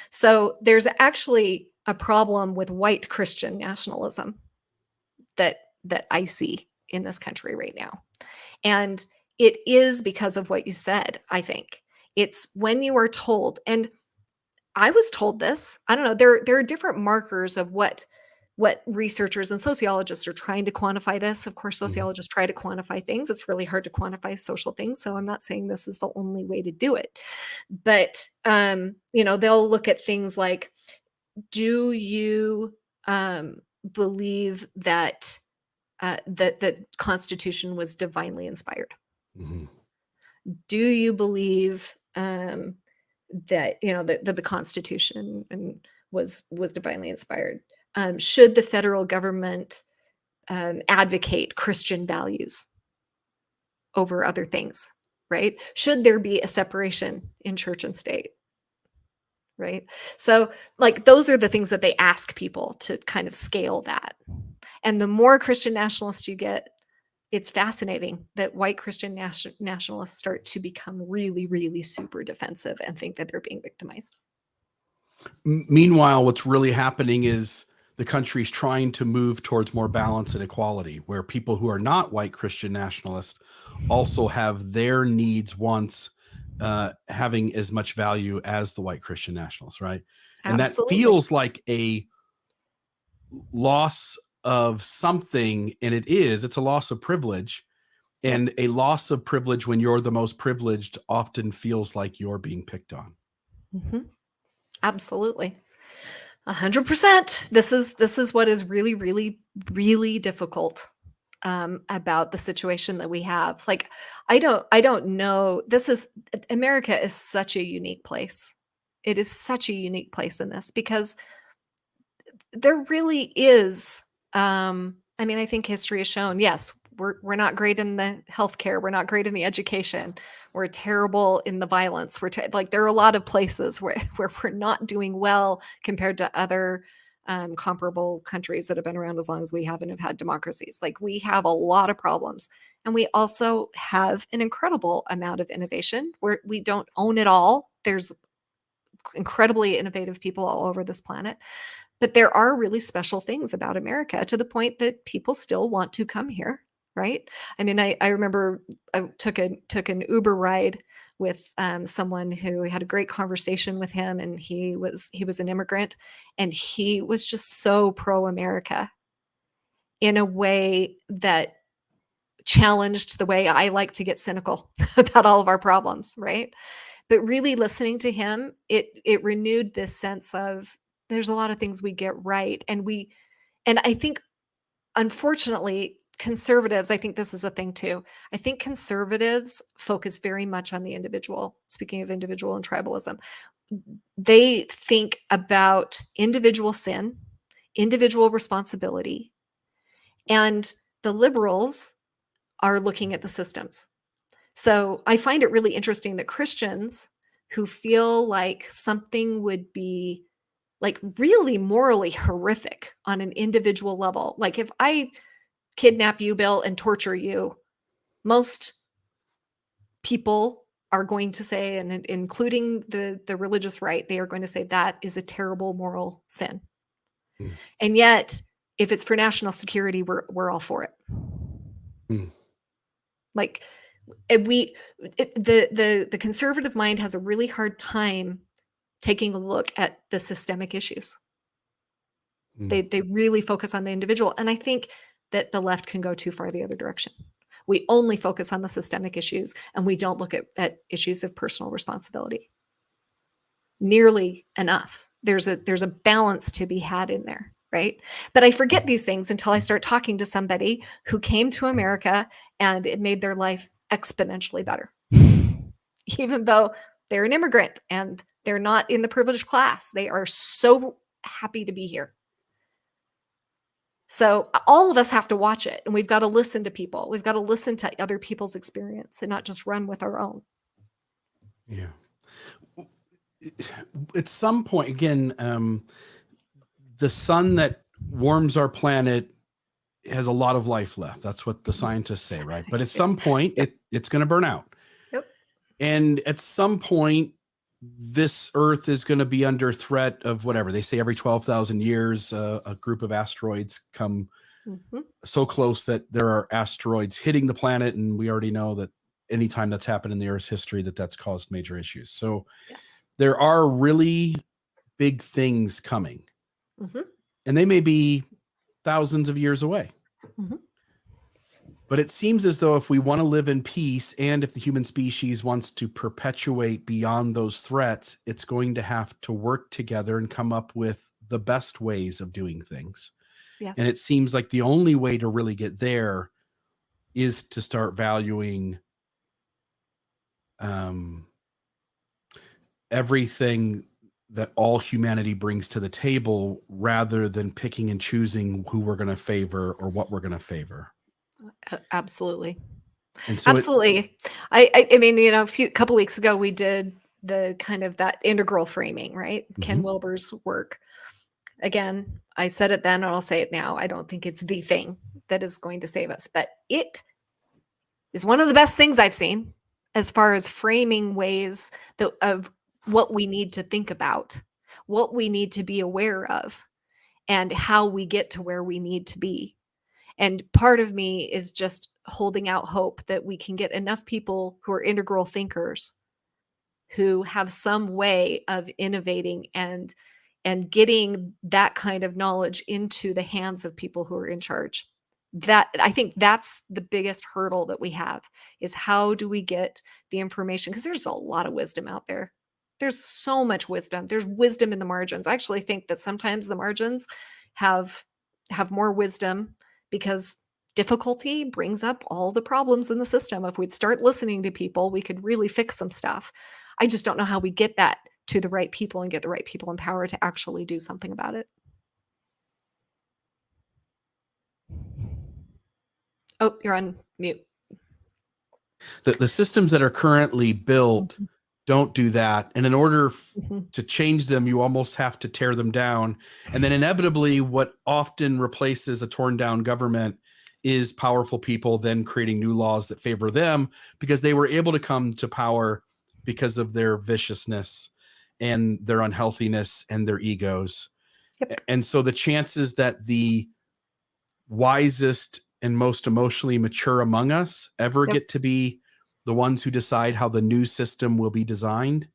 S3: So there's actually a problem with white Christian nationalism that I see in this country right now. And it is because of what you said, I think. It's when you are told, and I was told this, I don't know, there are different markers of what researchers and sociologists are trying to quantify this. Of course, sociologists try to quantify things. It's really hard to quantify social things. So I'm not saying this is the only way to do it. But, they'll look at things like, do you believe that the Constitution was divinely inspired? Do you believe that that the Constitution was divinely inspired? Should the federal government advocate Christian values over other things? Right? Should there be a separation in church and state? Right? So, like, those are the things that they ask people to kind of scale that. And the more Christian nationalists you get, it's fascinating that white Christian nationalists start to become really, really super defensive and think that they're being victimized.
S2: Meanwhile, what's really happening is the country's trying to move towards more balance and equality, where people who are not white Christian nationalists also have their needs, wants, having as much value as the white Christian nationalists, right? And that
S3: Absolutely.
S2: feels like a loss of something, and it's a loss of privilege. And a loss of privilege when you're the most privileged often feels like you're being picked on.
S3: Mm-hmm. Absolutely. 100%. This is what is really, really, really difficult about the situation that we have. Like, I don't know. America is such a unique place. It is such a unique place in this because there really is. I mean, I think history has shown, yes, we're not great in the healthcare, we're not great in the education, we're terrible in the violence. Like there are a lot of places where we're not doing well compared to other comparable countries that have been around as long as we have and have had democracies. Like we have a lot of problems, and we also have an incredible amount of innovation where we don't own it all. There's incredibly innovative people all over this planet. But there are really special things about America to the point that people still want to come here, right? I mean, I remember I took an Uber ride with someone who had a great conversation with him, and he was an immigrant, and he was just so pro-America in a way that challenged the way I like to get cynical about all of our problems, right? But really listening to him, it renewed this sense of there's a lot of things we get right. And I think, unfortunately, conservatives, I think this is a thing too. I think conservatives focus very much on the individual. Speaking of individual and tribalism, they think about individual sin, individual responsibility, and the liberals are looking at the systems. So I find it really interesting that Christians who feel like something would be like really morally horrific on an individual level, like if I kidnap you, Bill, and torture you, most people are going to say, and including the religious right, they are going to say that is a terrible moral sin.
S2: Mm.
S3: And yet, if it's for national security, we're all for it.
S2: Mm.
S3: Like the conservative mind has a really hard time taking a look at the systemic issues. They really focus on the individual. And I think that the left can go too far the other direction. We only focus on the systemic issues, and we don't look at issues of personal responsibility nearly enough. There's a balance to be had in there, right? But I forget these things until I start talking to somebody who came to America and it made their life exponentially better. Even though they're an immigrant and they're not in the privileged class, they are so happy to be here. So all of us have to watch it, and we've got to listen to people. We've got to listen to other people's experience and not just run with our own.
S2: Yeah. At some point, again, the sun that warms our planet has a lot of life left. That's what the scientists say, right? But at some point, it's going to burn out.
S3: Yep.
S2: And at some point, this Earth is going to be under threat of whatever. They say every 12,000 years, a group of asteroids come so close that there are asteroids hitting the planet. And we already know that anytime that's happened in the Earth's history, that's caused major issues. So there are really big things coming. And they may be thousands of years away. But it seems as though if we want to live in peace, and if the human species wants to perpetuate beyond those threats, it's going to have to work together and come up with the best ways of doing things.
S3: Yes.
S2: And it seems like the only way to really get there is to start valuing everything that all humanity brings to the table, rather than picking and choosing who we're going to favor or what we're going to favor.
S3: Absolutely.
S2: And so
S3: absolutely. I mean, you know, a couple weeks ago, we did the kind of that integral framing, right? Ken Wilber's work. Again, I said it then and I'll say it now. I don't think it's the thing that is going to save us, but it is one of the best things I've seen as far as framing ways of what we need to think about, what we need to be aware of, and how we get to where we need to be. And part of me is just holding out hope that we can get enough people who are integral thinkers who have some way of innovating and getting that kind of knowledge into the hands of people who are in charge. That, I think that's the biggest hurdle that we have, is how do we get the information? Because there's a lot of wisdom out there. There's so much wisdom. There's wisdom in the margins. I actually think that sometimes the margins have more wisdom, because difficulty brings up all the problems in the system. If we'd start listening to people, we could really fix some stuff. I just don't know how we get that to the right people and get the right people in power to actually do something about it. Oh, you're on mute.
S2: The systems that are currently built don't do that. And in order to change them, you almost have to tear them down. And then inevitably, what often replaces a torn down government is powerful people then creating new laws that favor them, because they were able to come to power because of their viciousness and their unhealthiness and their egos.
S3: Yep.
S2: And so the chances that the wisest and most emotionally mature among us ever get to be the ones who decide how the new system will be designed.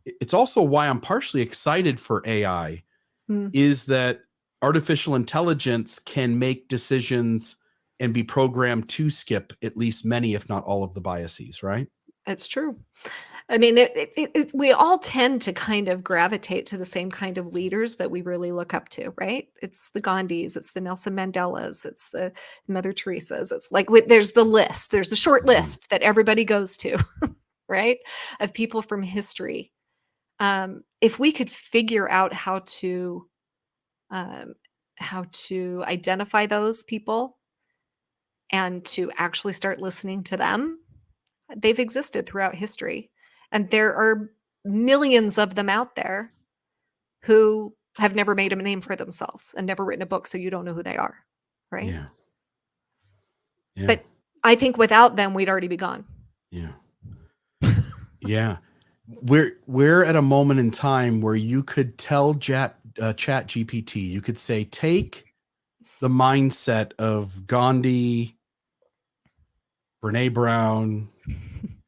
S2: It's also why I'm partially excited for AI, is that artificial intelligence can make decisions and be programmed to skip at least many, if not all, of the biases, right?
S3: It's true. I mean, we all tend to kind of gravitate to the same kind of leaders that we really look up to, right? It's the Gandhis, it's the Nelson Mandelas, it's the Mother Teresas. It's like, there's the list, there's the short list that everybody goes to, right? Of people from history. If we could figure out how to identify those people and to actually start listening to them, they've existed throughout history. And there are millions of them out there who have never made a name for themselves and never written a book, so you don't know who they are, right?
S2: Yeah.
S3: But I think without them, we'd already be gone.
S2: Yeah. Yeah. We're at a moment in time where you could tell Chat GPT, you could say, take the mindset of Gandhi, Brene Brown,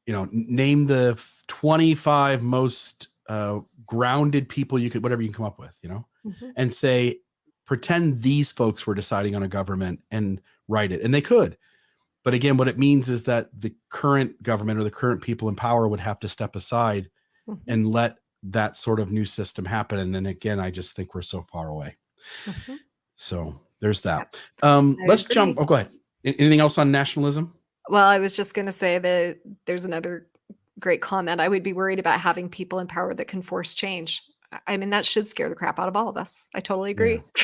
S2: name the 25 most grounded people you could, whatever you can come up with, and say, pretend these folks were deciding on a government and write it. And they could. But again, what it means is that the current government or the current people in power would have to step aside and let that sort of new system happen. And then again, I just think we're so far away. So there's that. Let's jump. Oh, go ahead. Anything else on nationalism?
S3: Well, I was just going to say that there's another great comment. I would be worried about having people in power that can force change. I mean, that should scare the crap out of all of us. I totally agree.
S2: Yeah.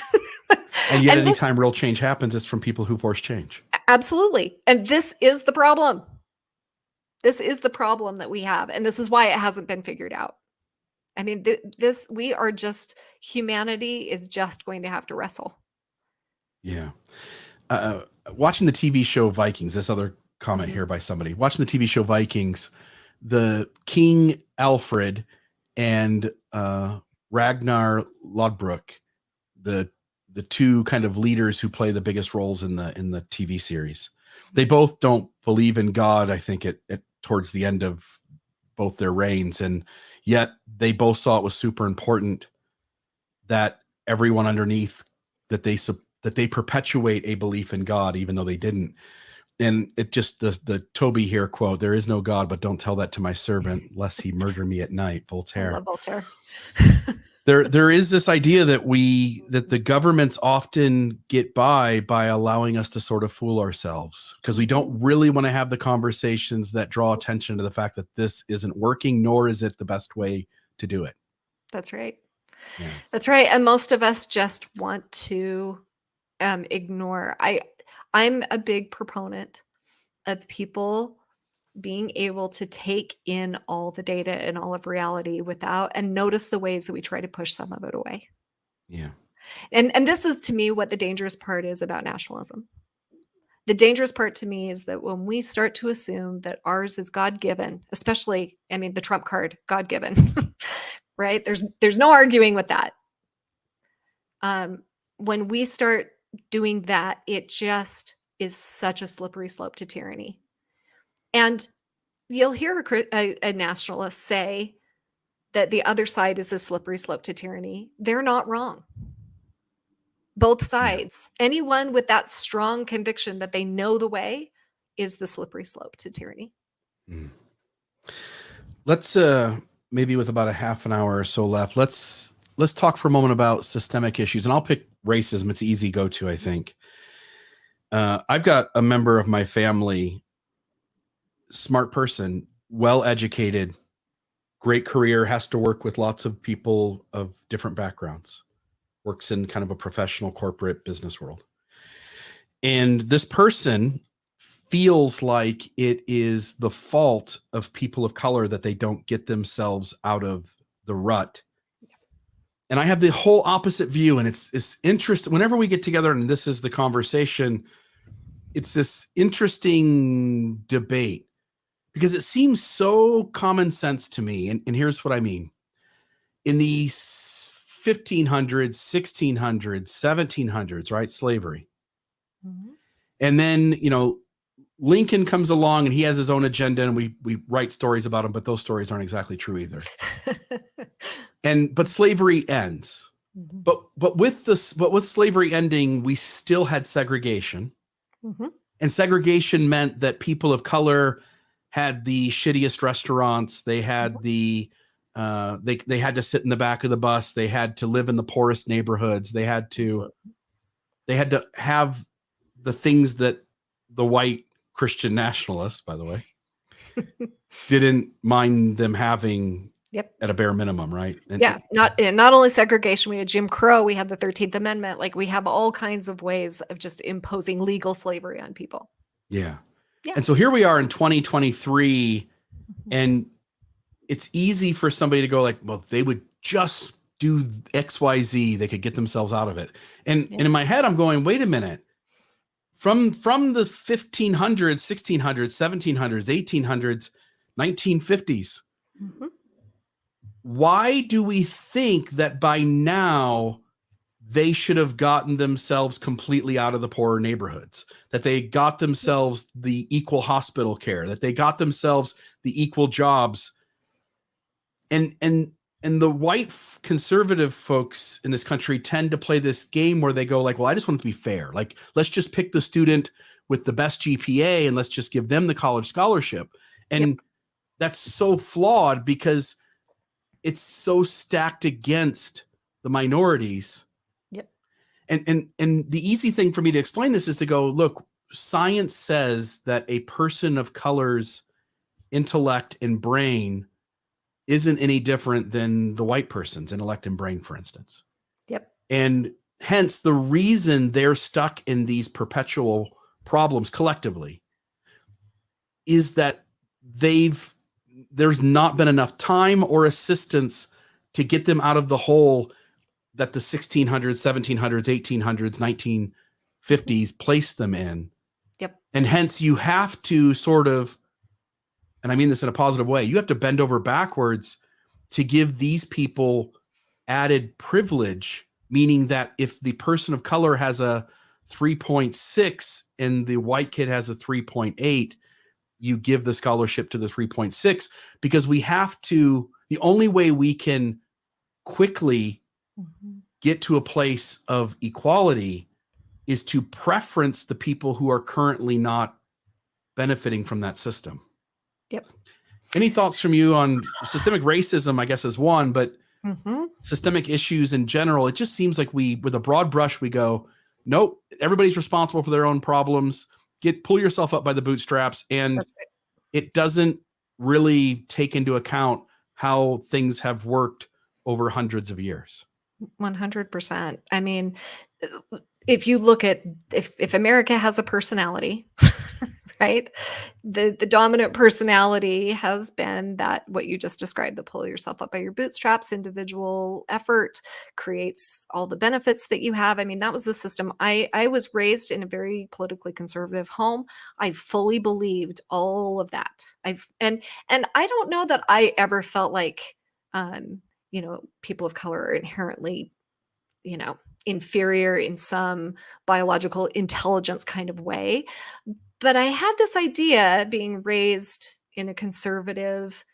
S2: And yet anytime real change happens, it's from people who force change.
S3: Absolutely. And this is the problem. This is the problem that we have. And this is why it hasn't been figured out. I mean, humanity is just going to have to wrestle.
S2: Yeah. Watching the TV show Vikings, this other comment here by somebody, watching the TV show Vikings, the King Alfred and Ragnar Lodbrok, the two kind of leaders who play the biggest roles in the TV series. They both don't believe in God, I think, at towards the end of both their reigns, and yet they both saw it was super important that everyone underneath, that they perpetuate a belief in God, even though they didn't. And it just, the Toby here quote, "There is no God, but don't tell that to my servant, lest he murder me at night." Voltaire.
S3: I love Voltaire.
S2: There is this idea that the governments often get by allowing us to sort of fool ourselves, because we don't really want to have the conversations that draw attention to the fact that this isn't working, nor is it the best way to do it.
S3: That's right.
S2: Yeah.
S3: That's right. And most of us just want to ignore. I'm a big proponent of people being able to take in all the data and all of reality and notice the ways that we try to push some of it away.
S2: Yeah.
S3: And this is, to me, what the dangerous part is about nationalism. The dangerous part to me is that when we start to assume that ours is God-given, especially, I mean, the Trump card, God-given, right? There's no arguing with that. When we start doing that, it just is such a slippery slope to tyranny. And you'll hear a nationalist say that the other side is a slippery slope to tyranny. They're not wrong. Both
S2: Yeah.
S3: sides. Anyone with that strong conviction that they know the way is the slippery slope to tyranny.
S2: Mm. Let's maybe with about a half an hour or so left, let's talk for a moment about systemic issues, and I'll pick racism. It's easy go to, I think. I've got a member of my family, smart person, well educated, great career, has to work with lots of people of different backgrounds, works in kind of a professional corporate business world. And this person feels like it is the fault of people of color that they don't get themselves out of the rut. And I have the whole opposite view. And it's interesting. Whenever we get together and this is the conversation, it's this interesting debate because it seems so common sense to me. And here's what I mean. In the 1500s, 1600s, 1700s, right? Slavery. Mm-hmm. And then, Lincoln comes along and he has his own agenda and we write stories about him, but those stories aren't exactly true either. But slavery ends. Mm-hmm. But with slavery ending, we still had segregation. Mm-hmm. And segregation meant that people of color had the shittiest restaurants. They had they had to sit in the back of the bus. They had to live in the poorest neighborhoods. They had to have the things that the white Christian nationalists, by the way, didn't mind them having at a bare minimum, right?
S3: Not only segregation, we had Jim Crow, we had the 13th Amendment, like we have all kinds of ways of just imposing legal slavery on people.
S2: Yeah. And so here we are in 2023, and it's easy for somebody to go like, well, they would just do XYZ, they could get themselves out of it. And in my head, I'm going, wait a minute. From the 1500s, 1600s, 1700s, 1800s, 1950s, mm-hmm. Why do we think that by now they should have gotten themselves completely out of the poorer neighborhoods, that they got themselves the equal hospital care, that they got themselves the equal jobs? And the white conservative folks in this country tend to play this game where they go like, well, I just want it to be fair. Like, let's just pick the student with the best GPA and let's just give them the college scholarship. And that's so flawed because it's so stacked against the minorities. Yep. And the easy thing for me to explain this is to go, look, science says that a person of color's intellect and brain isn't any different than the white person's intellect and brain, for instance. Yep. And hence the reason they're stuck in these perpetual problems collectively is that there's not been enough time or assistance to get them out of the hole that the 1600s, 1700s, 1800s, 1950s placed them in. Yep. And hence you have to sort of, and I mean this in a positive way, you have to bend over backwards to give these people added privilege, meaning that if the person of color has a 3.6 and the white kid has a 3.8, you give the scholarship to the 3.6, because we have to, the only way we can quickly get to a place of equality is to preference the people who are currently not benefiting from that system. Yep. Any thoughts from you on systemic racism, I guess, is one, but systemic issues in general? It just seems like with a broad brush, we go, nope, everybody's responsible for their own problems. Pull yourself up by the bootstraps. And it doesn't really take into account how things have worked over hundreds of years.
S3: 100%. I mean, if you look at, if America has a personality, right? The dominant personality has been that what you just described, the pull yourself up by your bootstraps, individual effort creates all the benefits that you have. I mean, that was the system. I was raised in a very politically conservative home. I fully believed all of that. And I don't know that I ever felt like, people of color are inherently, inferior in some biological intelligence kind of way. But I had this idea being raised in a conservative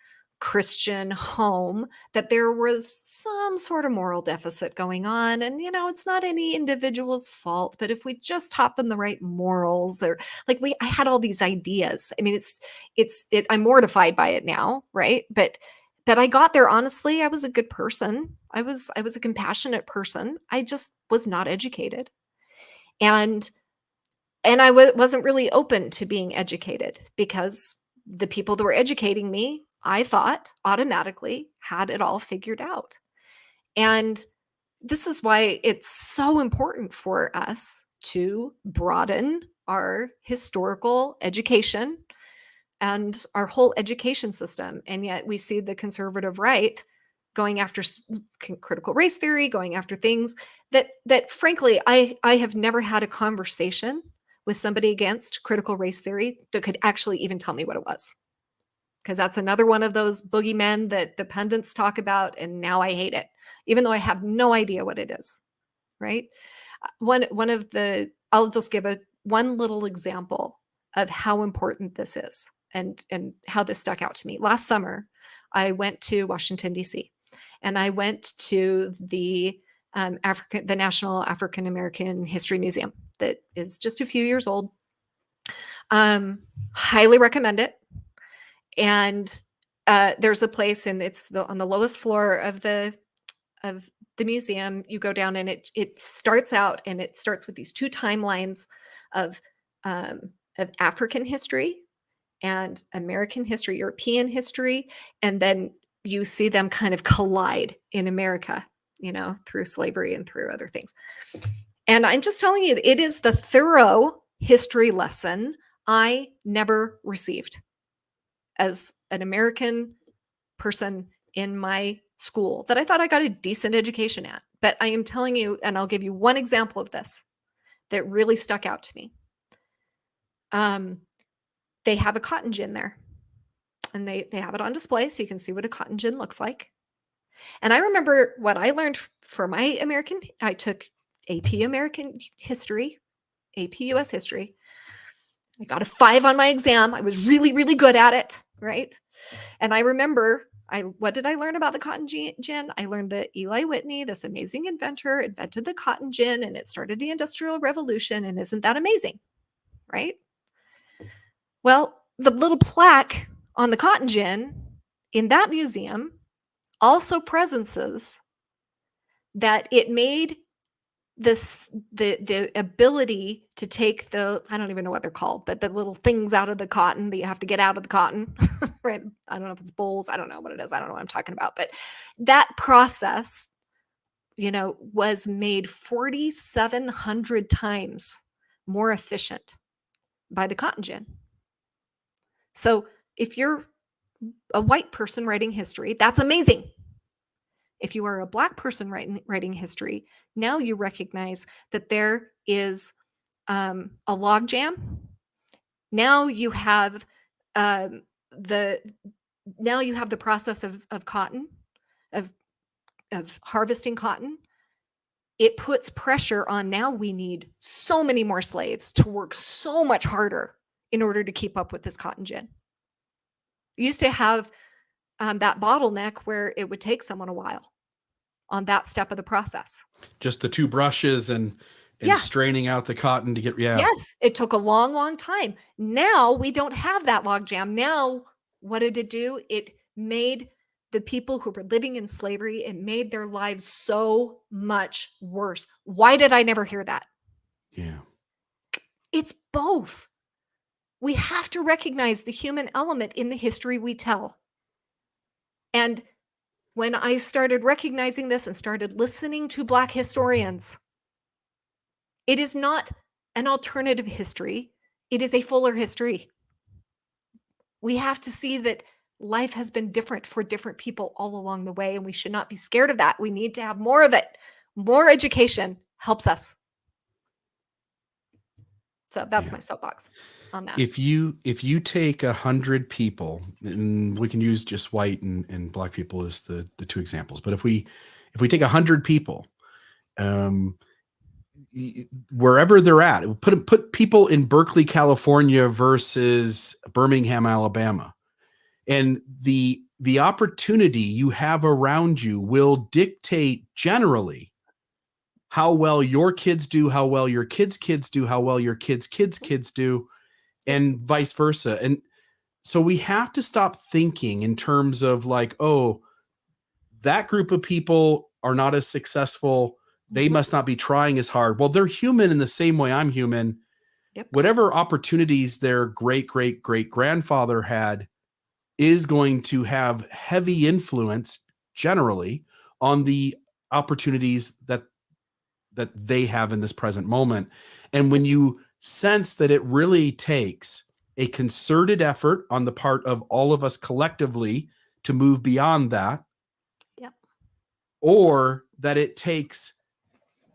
S3: Christian home that there was some sort of moral deficit going on. And, it's not any individual's fault, but if we just taught them the right morals, or like I had all these ideas. I mean, I'm mortified by it now. Right. But I got there. Honestly, I was a good person. I was a compassionate person. I just was not educated. And I wasn't really open to being educated, because the people that were educating me, I thought, automatically had it all figured out. And this is why it's so important for us to broaden our historical education and our whole education system. And yet we see the conservative right going after critical race theory, going after things that frankly, I have never had a conversation with somebody against critical race theory that could actually even tell me what it was. Because that's another one of those boogeymen that the pundits talk about, and now I hate it, even though I have no idea what it is, right? I'll just give one little example of how important this is and how this stuck out to me. Last summer, I went to Washington, D.C., and I went to the National African American History Museum that is just a few years old. Highly recommend it. And there's a place, and it's on the lowest floor of the museum. You go down, and it starts out, and it starts with these two timelines of African history and American history, European history, and then you see them kind of collide in America, through slavery and through other things. And I'm just telling you, it is the thorough history lesson I never received as an American person in my school that I thought I got a decent education at. But I am telling you, and I'll give you one example of this that really stuck out to me. They have a cotton gin there, and they have it on display so you can see what a cotton gin looks like. And I remember what I learned for my I took AP American History, AP US History. I got a 5 on my exam. I was really, really good at it, right? And I remember, what did I learn about the cotton gin? I learned that Eli Whitney, this amazing inventor, invented the cotton gin, and it started the Industrial Revolution. And isn't that amazing, right? Well, the little plaque on the cotton gin in that museum also presences that it made the ability to take I don't even know what they're called, but the little things out of the cotton that you have to get out of the cotton, right? I don't know if it's bowls. I don't know what it is. I don't know what I'm talking about. But that process, was made 4,700 times more efficient by the cotton gin. So if you're a white person writing history, that's amazing. If you are a Black person writing history, now you recognize that there is a logjam. Now you have the process of cotton, of harvesting cotton. It puts pressure on. Now we need so many more slaves to work so much harder in order to keep up with this cotton gin. You used to have that bottleneck where it would take someone a while on that step of the process.
S2: Just the 2 brushes and straining out the cotton to get,
S3: Yes, it took a long, long time. Now we don't have that logjam. Now, what did it do? It made the people who were living in slavery, it made their lives so much worse. Why did I never hear that?
S2: Yeah.
S3: It's both. We have to recognize the human element in the history we tell. And when I started recognizing this and started listening to Black historians, it is not an alternative history. It is a fuller history. We have to see that life has been different for different people all along the way, and we should not be scared of that. We need to have more of it. More education helps us. So that's my soapbox on that.
S2: If you take 100 people, and we can use just white and Black people as the 2 examples, but if we take 100 people, wherever they're at, put people in Berkeley, California versus Birmingham, Alabama, And the opportunity you have around you will dictate generally how well your kids do, how well your kids' kids do, how well your kids' kids do, and vice versa. And so we have to stop thinking in terms of like, oh, that group of people are not as successful. They must not be trying as hard. Well, they're human in the same way I'm human.
S3: Yep.
S2: Whatever opportunities their great grandfather had is going to have heavy influence generally on the opportunities that they have in this present moment. And when you sense that it really takes a concerted effort on the part of all of us collectively to move beyond that,
S3: Yep.
S2: or that it takes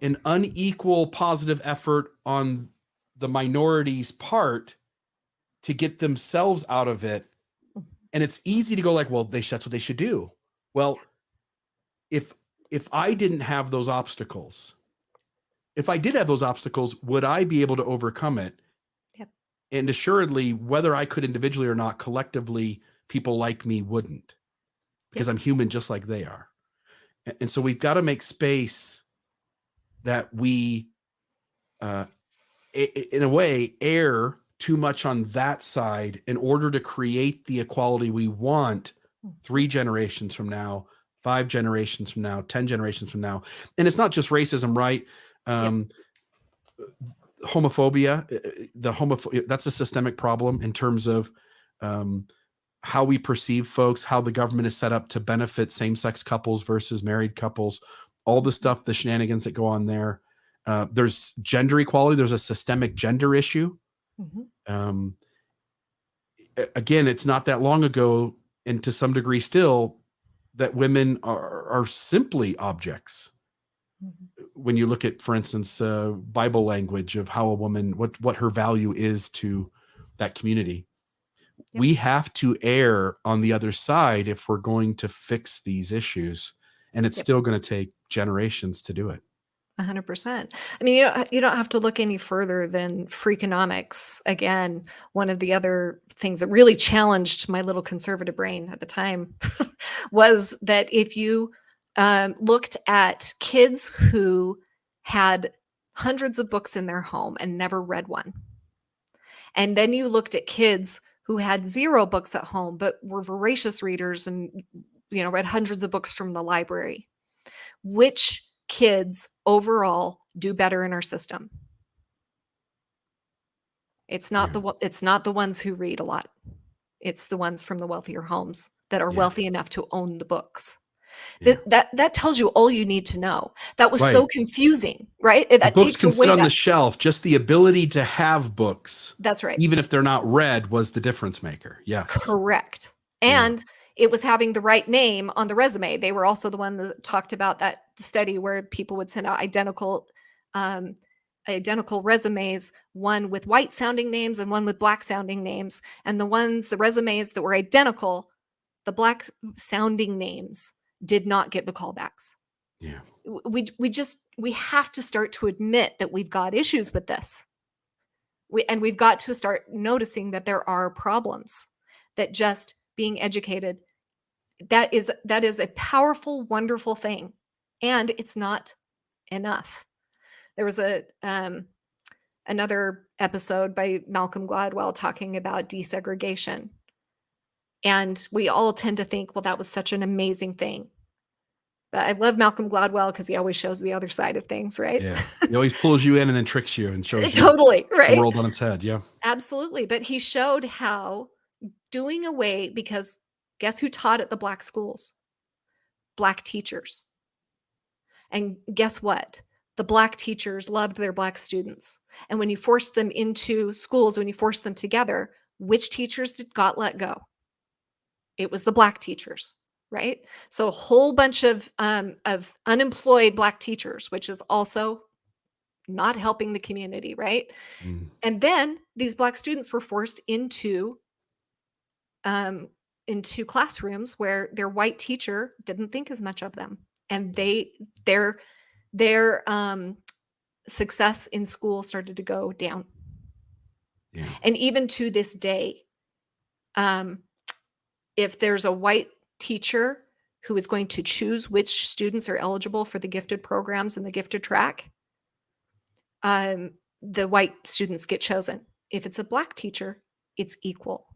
S2: an unequal positive effort on the minority's part to get themselves out of it. And it's easy to go like, well, that's what they should do. Well, if I didn't have those obstacles, if I did have those obstacles, would I be able to overcome it?
S3: Yep.
S2: And assuredly, whether I could individually or not, collectively, people like me wouldn't, because I'm human just like they are. And so we've got to make space that we, in a way, err too much on that side in order to create the equality we want 3 generations from now, 5 generations from now, 10 generations from now. And it's not just racism, right? Homophobia, that's a systemic problem in terms of how we perceive folks, how the government is set up to benefit same-sex couples versus married couples, all the stuff, the shenanigans that go on there. There's gender equality. There's a systemic gender issue. Again, it's not that long ago, and to some degree still, that women are simply objects. When you look at, for instance, Bible language of how a woman, what her value is to that community. Yep. We have to err on the other side if we're going to fix these issues, and it's still going to take generations to do it.
S3: 100%. I mean, you don't have to look any further than Freakonomics. Again, one of the other things that really challenged my little conservative brain at the time was that if you looked at kids who had hundreds of books in their home and never read one, and then you looked at kids who had 0 books at home but were voracious readers and read hundreds of books from the library, which kids overall do better in our system? It's not the ones who read a lot. It's the ones from the wealthier homes that are wealthy enough to own the books. That tells you all you need to know. That was so confusing, right? That
S2: books
S3: takes
S2: can
S3: away
S2: sit on the shelf. Just the ability to have books.
S3: That's right.
S2: Even if they're not read was the difference maker. Yes.
S3: Correct. And it was having the right name on the resume. They were also the one that talked about that study where people would send out identical resumes, one with white sounding names and one with black sounding names. And the resumes that were identical, the black sounding names did not get the callbacks.
S2: Yeah.
S3: We have to start to admit that we've got issues with this. We've got to start noticing that there are problems, that just being educated, that is a powerful, wonderful thing. And it's not enough. There was another episode by Malcolm Gladwell talking about desegregation. And we all tend to think, well, that was such an amazing thing. But I love Malcolm Gladwell because he always shows the other side of things, right?
S2: Yeah. He always pulls you in and then tricks you and shows you
S3: totally, right?
S2: The world on its head. Yeah.
S3: Absolutely. But he showed how doing away, because guess who taught at the black schools? Black teachers. And guess what? The black teachers loved their black students. And when you forced them into schools, when you forced them together, which teachers got let go? It was the black teachers, right? So a whole bunch of unemployed black teachers, which is also not helping the community, right? And then these black students were forced into classrooms where their white teacher didn't think as much of them, and their success in school started to go down. Yeah. And even to this day, if there's a white teacher who is going to choose which students are eligible for the gifted programs and the gifted track, the white students get chosen. If it's a black teacher, it's equal.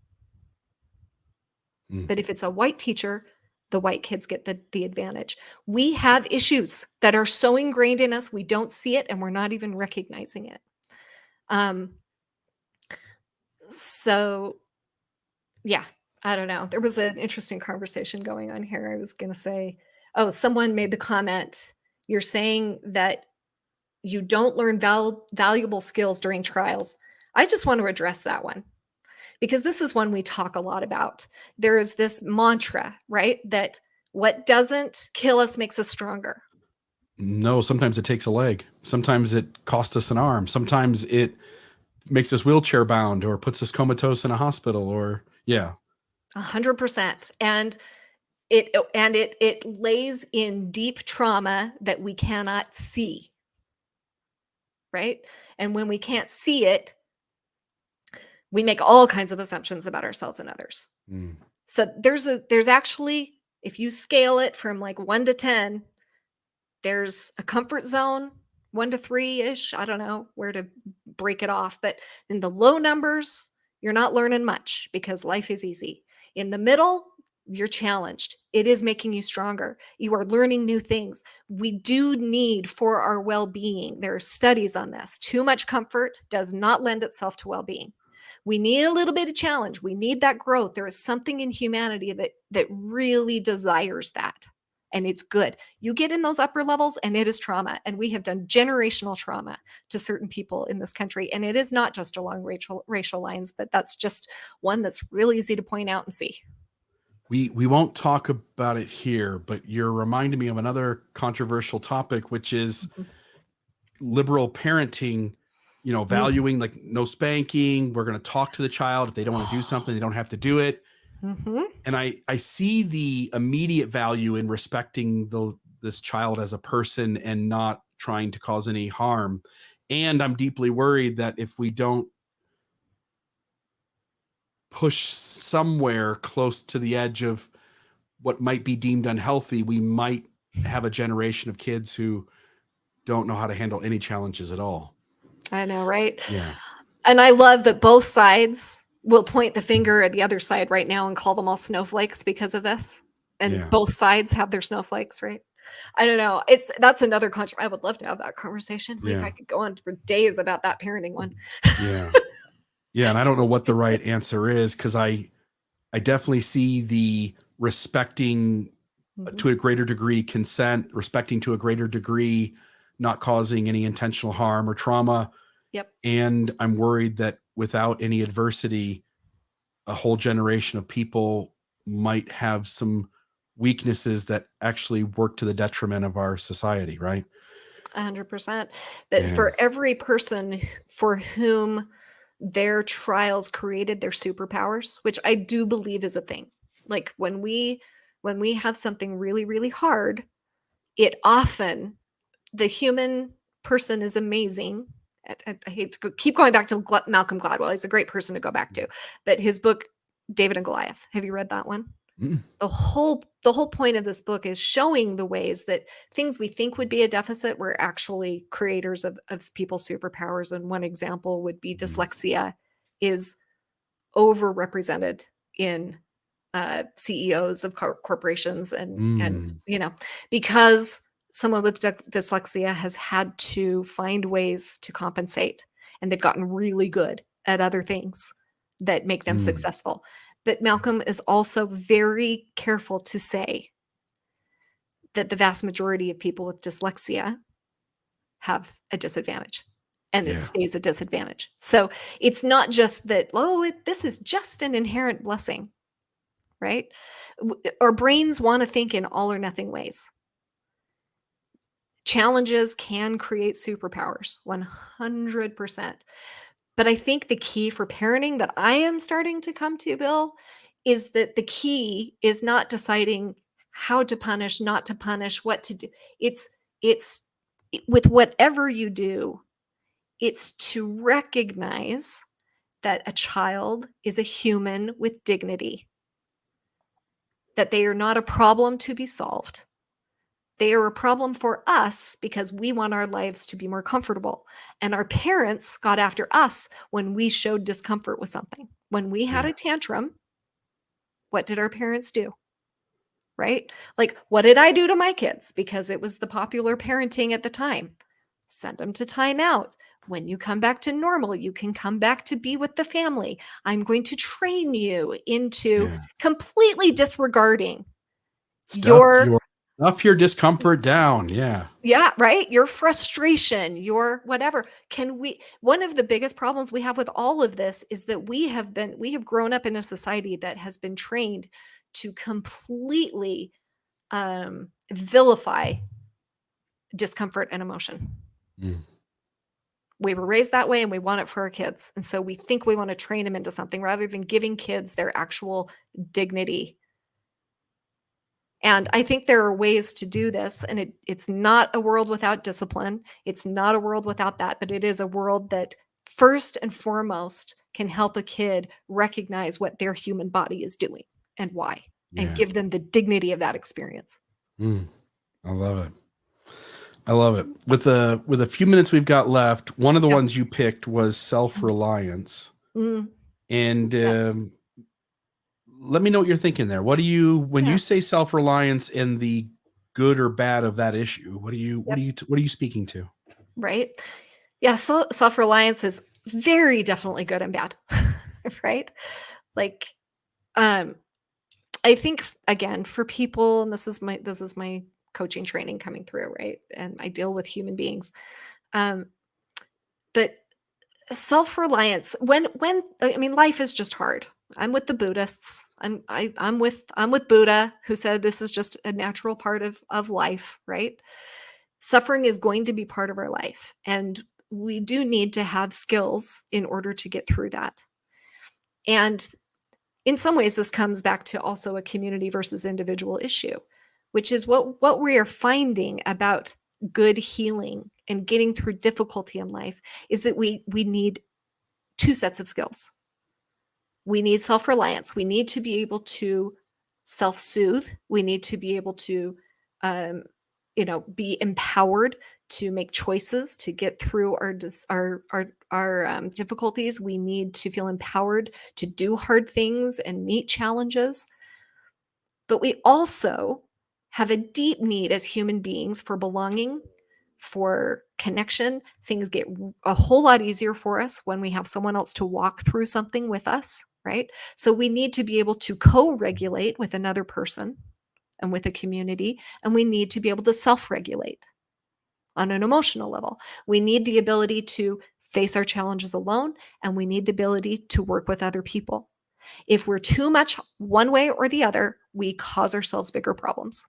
S3: But if it's a white teacher, the white kids get the advantage. We have issues that are so ingrained in us, we don't see it and we're not even recognizing it. So yeah, I don't know. There was an interesting conversation going on here. I was going to say, oh, someone made the comment, you're saying that you don't learn valuable skills during trials. I just want to address that one, because this is one we talk a lot about. There is this mantra, right? That what doesn't kill us makes us stronger.
S2: No, sometimes it takes a leg. Sometimes it costs us an arm. Sometimes it makes us wheelchair bound or puts us comatose in a hospital, or
S3: 100%. And it lays in deep trauma that we cannot see. Right? And when we can't see it, we make all kinds of assumptions about ourselves and others. So there's actually, if you scale it from like 1 to 10, there's a comfort zone, 1 to 3-ish. I don't know where to break it off, but in the low numbers, you're not learning much because life is easy. In the middle, you're challenged. It is making you stronger. You are learning new things. We do need, for our well-being, there are studies on this. Too much comfort does not lend itself to well-being. We need a little bit of challenge. We need that growth. There is something in humanity that really desires that. And it's good. You get in those upper levels and it is trauma. And we have done generational trauma to certain people in this country. And it is not just along racial lines, but that's just one that's really easy to point out and see.
S2: We won't talk about it here, but you're reminding me of another controversial topic, which is liberal parenting, valuing like no spanking. We're going to talk to the child. If they don't want to do something, they don't have to do it. And I see the immediate value in respecting this child as a person and not trying to cause any harm. And I'm deeply worried that if we don't push somewhere close to the edge of what might be deemed unhealthy, we might have a generation of kids who don't know how to handle any challenges at all.
S3: I know, right?
S2: Yeah.
S3: And I love that both sides will point the finger at the other side right now and call them all snowflakes because of this. And both sides have their snowflakes, right? I don't know. That's another I would love to have that conversation. Like I could go on for days about that parenting one.
S2: Yeah. And I don't know what the right answer is, because I definitely see the respecting to a greater degree consent, respecting to a greater degree, not causing any intentional harm or trauma.
S3: Yep.
S2: And I'm worried that without any adversity, a whole generation of people might have some weaknesses that actually work to the detriment of our society, right?
S3: 100%. That for every person for whom their trials created their superpowers, which I do believe is a thing. Like when we have something really, really hard, it often, the human person is amazing. I hate to keep going back to Malcolm Gladwell. He's a great person to go back to, but his book, David and Goliath. Have you read that one? The whole point of this book is showing the ways that things we think would be a deficit were actually creators of people's superpowers. And one example would be dyslexia is overrepresented in CEOs of corporations, and because someone with dyslexia has had to find ways to compensate, and they've gotten really good at other things that make them successful. But Malcolm is also very careful to say that the vast majority of people with dyslexia have a disadvantage, and it stays a disadvantage. So it's not just that, this is just an inherent blessing, right? Our brains want to think in all or nothing ways. Challenges can create superpowers, 100%. But I think the key for parenting that I am starting to come to, Bill, is that the key is not deciding how to punish, not to punish, what to do. It's with whatever you do, it's to recognize that a child is a human with dignity. that they are not a problem to be solved. They are a problem for us because we want our lives to be more comfortable. And our parents got after us when we showed discomfort with something. When we had a tantrum, what did our parents do? Right? Like, what did I do to my kids? Because it was the popular parenting at the time. Send them to timeout. When you come back to normal, you can come back to be with the family. I'm going to train you into completely disregarding your
S2: Stuff your discomfort down.
S3: Yeah, right? Your frustration, your whatever. One of the biggest problems we have with all of this is that we have grown up in a society that has been trained to completely vilify discomfort and emotion. We were raised that way and we want it for our kids. And so we think we want to train them into something rather than giving kids their actual dignity. And I think there are ways to do this, and it's not a world without discipline. It's not a world without that, but it is a world that first and foremost can help a kid recognize what their human body is doing and why, and give them the dignity of that experience.
S2: I love it. I love it. With a few minutes we've got left, one of the ones you picked was self-reliance. And let me know what you're thinking there. What do you, when you say self-reliance and the good or bad of that issue, what are you speaking to?
S3: Right. Yeah. So self-reliance is very definitely good and bad. Right. Like, I think again, for people, and this is my coaching training coming through, right? And I deal with human beings. But self-reliance, when I mean, life is just hard. I'm with the Buddhists. I'm with Buddha, who said this is just a natural part of life, right? Suffering is going to be part of our life, and we do need to have skills in order to get through that. And in some ways, this comes back to also a community versus individual issue, which is what we are finding about good healing and getting through difficulty in life is that we need two sets of skills. We need self-reliance. We need to be able to self-soothe. We need to be able to, be empowered to make choices to get through our difficulties. We need to feel empowered to do hard things and meet challenges. But we also have a deep need as human beings for belonging, for connection. Things get a whole lot easier for us when we have someone else to walk through something with us, right? So we need to be able to co-regulate with another person and with a community, and we need to be able to self-regulate on an emotional level. We need the ability to face our challenges alone, and we need the ability to work with other people. If we're too much one way or the other, we cause ourselves bigger problems.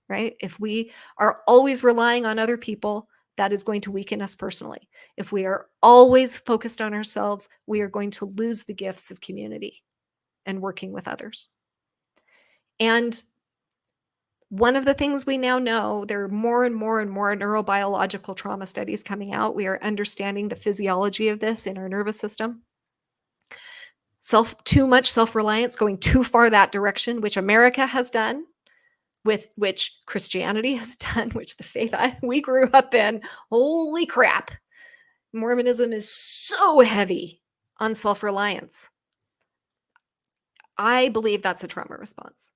S3: Right? If we are always relying on other people, that is going to weaken us personally. If we are always focused on ourselves, we are going to lose the gifts of community and working with others. And one of the things we now know, there are more and more and more neurobiological trauma studies coming out. We are understanding the physiology of this in our nervous system. Too much self-reliance, going too far that direction, which America has done, with which Christianity has done, which the faith we grew up in. Holy crap. Mormonism is so heavy on self-reliance. I believe that's a trauma response.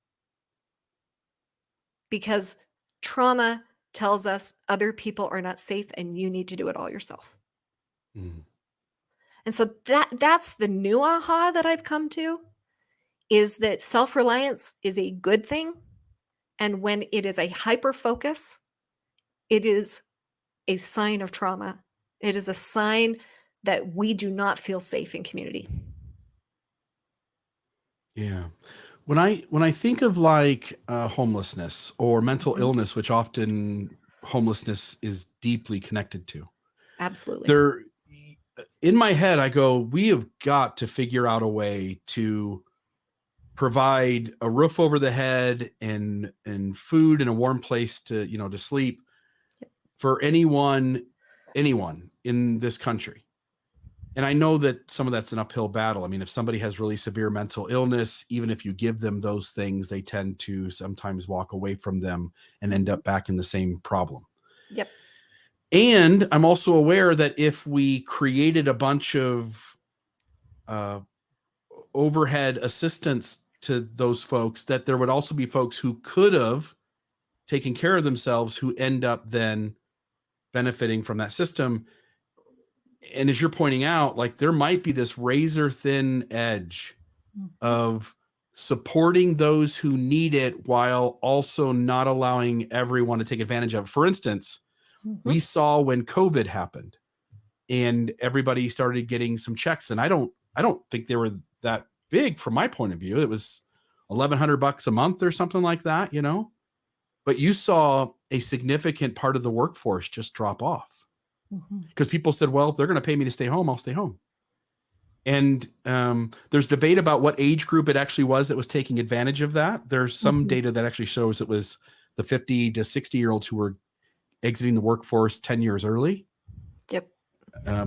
S3: Because trauma tells us other people are not safe and you need to do it all yourself. And so that's the new aha that I've come to, is that self-reliance is a good thing. And when it is a hyper focus, it is a sign of trauma. It is a sign that we do not feel safe in community.
S2: Yeah. When I think of like homelessness or mental illness, which often homelessness is deeply connected to.
S3: Absolutely.
S2: There, in my head, I go, we have got to figure out a way to provide a roof over the head and food and a warm place to, to sleep for anyone in this country. And I know that some of that's an uphill battle. I mean, if somebody has really severe mental illness, even if you give them those things, they tend to sometimes walk away from them and end up back in the same problem.
S3: Yep.
S2: And I'm also aware that if we created a bunch of overhead assistance to those folks, that there would also be folks who could have taken care of themselves who end up then benefiting from that system. And as you're pointing out, like there might be this razor thin edge of supporting those who need it while also not allowing everyone to take advantage of it. For instance, we saw when COVID happened and everybody started getting some checks, and I don't think they were that big from my point of view. It was $1,100 a month or something like that, you know, but you saw a significant part of the workforce just drop off because people said, well, if they're going to pay me to stay home, I'll stay home. And there's debate about what age group it actually was that was taking advantage of that. There's some data that actually shows it was the 50 to 60-year-olds who were exiting the workforce 10 years early.
S3: Yep.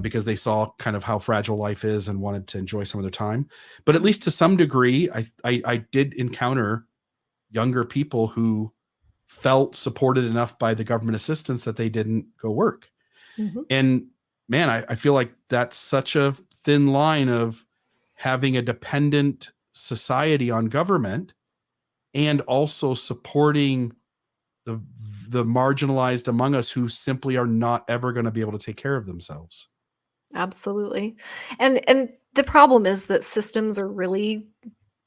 S2: Because they saw kind of how fragile life is and wanted to enjoy some of their time. But at least to some degree, I did encounter younger people who felt supported enough by the government assistance that they didn't go work. And man, I feel like that's such a thin line of having a dependent society on government and also supporting the marginalized among us who simply are not ever going to be able to take care of themselves.
S3: Absolutely. And the problem is that systems are really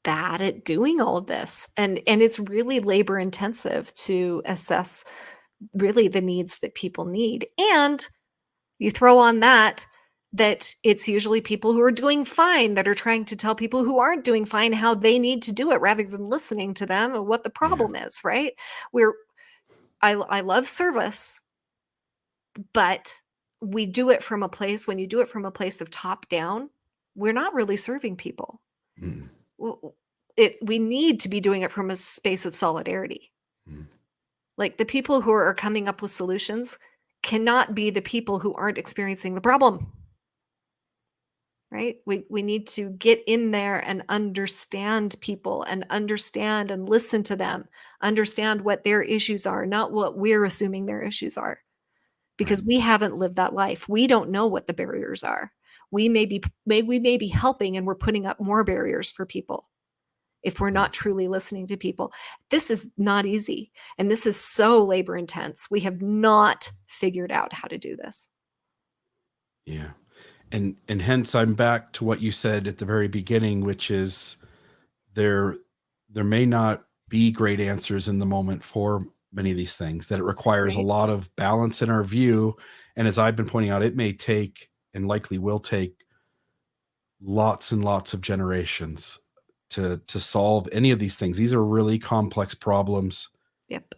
S3: bad at doing all of this. And it's really labor intensive to assess really the needs that people need. And you throw on that it's usually people who are doing fine that are trying to tell people who aren't doing fine how they need to do it rather than listening to them and what the problem is, right? I love service, but we do it from a place, when you do it from a place of top down, we're not really serving people. We need to be doing it from a space of solidarity. Like the people who are coming up with solutions cannot be the people who aren't experiencing the problem. Right? We need to get in there and understand people and understand and listen to them, understand what their issues are, not what we're assuming their issues are. Because we haven't lived that life. We don't know what the barriers are. We may be helping and we're putting up more barriers for people if we're not truly listening to people. This is not easy. And this is so labor intense. We have not figured out how to do this.
S2: Yeah. And hence I'm back to what you said at the very beginning, which is there may not be great answers in the moment for many of these things, that it requires a lot of balance in our view. And as I've been pointing out, it may take and likely will take lots and lots of generations to solve any of these things. These are really complex problems.
S3: Yep.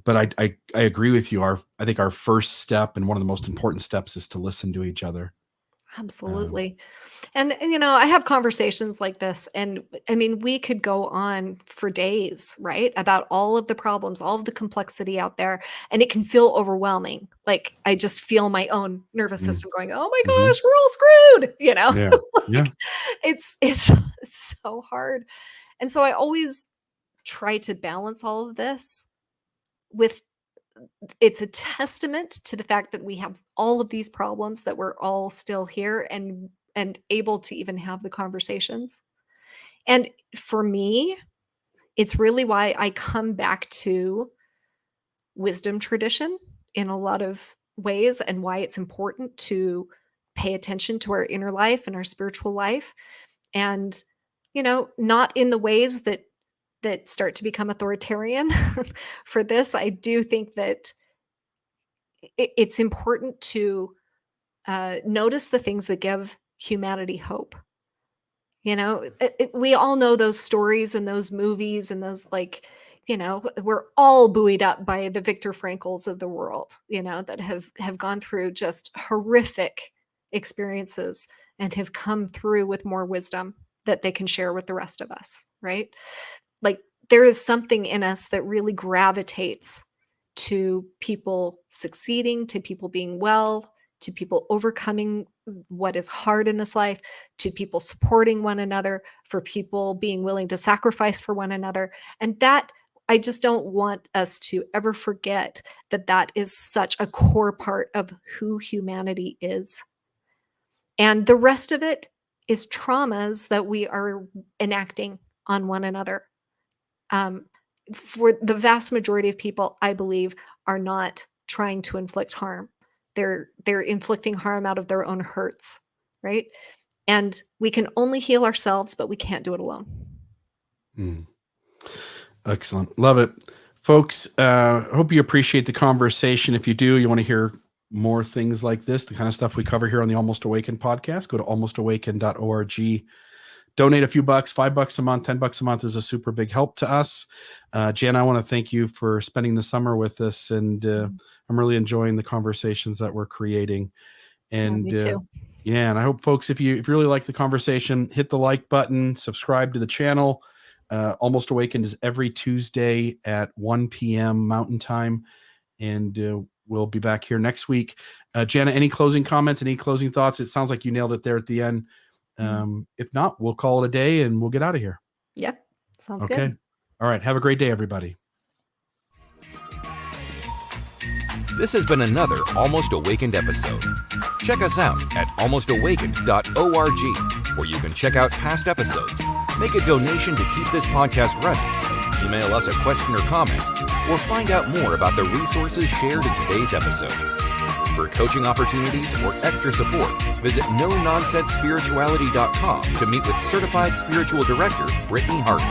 S2: But I agree with you. I think our first step and one of the most important steps is to listen to each other.
S3: Absolutely. And, you know, I have conversations like this, and I mean, we could go on for days, right? About all of the problems, all of the complexity out there, and it can feel overwhelming. Like I just feel my own nervous system going, "Oh my gosh, we're all screwed," you know?
S2: Yeah. Yeah.
S3: It's so hard. And so I always try to balance all of this with, it's a testament to the fact that we have all of these problems, that we're all still here and able to even have the conversations. And for me, it's really why I come back to wisdom tradition in a lot of ways, and why it's important to pay attention to our inner life and our spiritual life. And, you know, not in the ways that start to become authoritarian. For this, I do think that it's important to notice the things that give humanity hope. You know, we all know those stories and those movies and those, like, you know, we're all buoyed up by the Viktor Frankls of the world, you know, that have gone through just horrific experiences and have come through with more wisdom that they can share with the rest of us, right? Like there is something in us that really gravitates to people succeeding, to people being well, to people overcoming what is hard in this life, to people supporting one another, for people being willing to sacrifice for one another. And that, I just don't want us to ever forget that that is such a core part of who humanity is. And the rest of it is traumas that we are enacting on one another. For the vast majority of people, I believe, are not trying to inflict harm. They're inflicting harm out of their own hurts, right? And we can only heal ourselves, but we can't do it alone.
S2: Excellent. Love it. Folks, hope you appreciate the conversation. If you do, you want to hear more things like this, the kind of stuff we cover here on the Almost Awaken podcast, go to almostawaken.org. Donate a few bucks, $5 a month, $10 a month is a super big help to us. Jan, I want to thank you for spending the summer with us, and I'm really enjoying the conversations that we're creating. And
S3: me too.
S2: Yeah, and I hope folks, if you really like the conversation, hit the like button, subscribe to the channel. Almost Awakened is every Tuesday at 1 p.m. Mountain Time, and we'll be back here next week. Jana, any closing comments, any closing thoughts? It sounds like you nailed it there at the end. If not, we'll call it a day and we'll get out of here.
S3: Yep. Sounds
S2: Okay.
S3: good.
S2: All right. Have a great day, everybody.
S1: This has been another Almost Awakened episode. Check us out at almostawakened.org, where you can check out past episodes, make a donation to keep this podcast running, email us a question or comment, or find out more about the resources shared in today's episode. For coaching opportunities or extra support, visit no-nonsense spirituality.com to meet with certified spiritual director Brittany Hartley.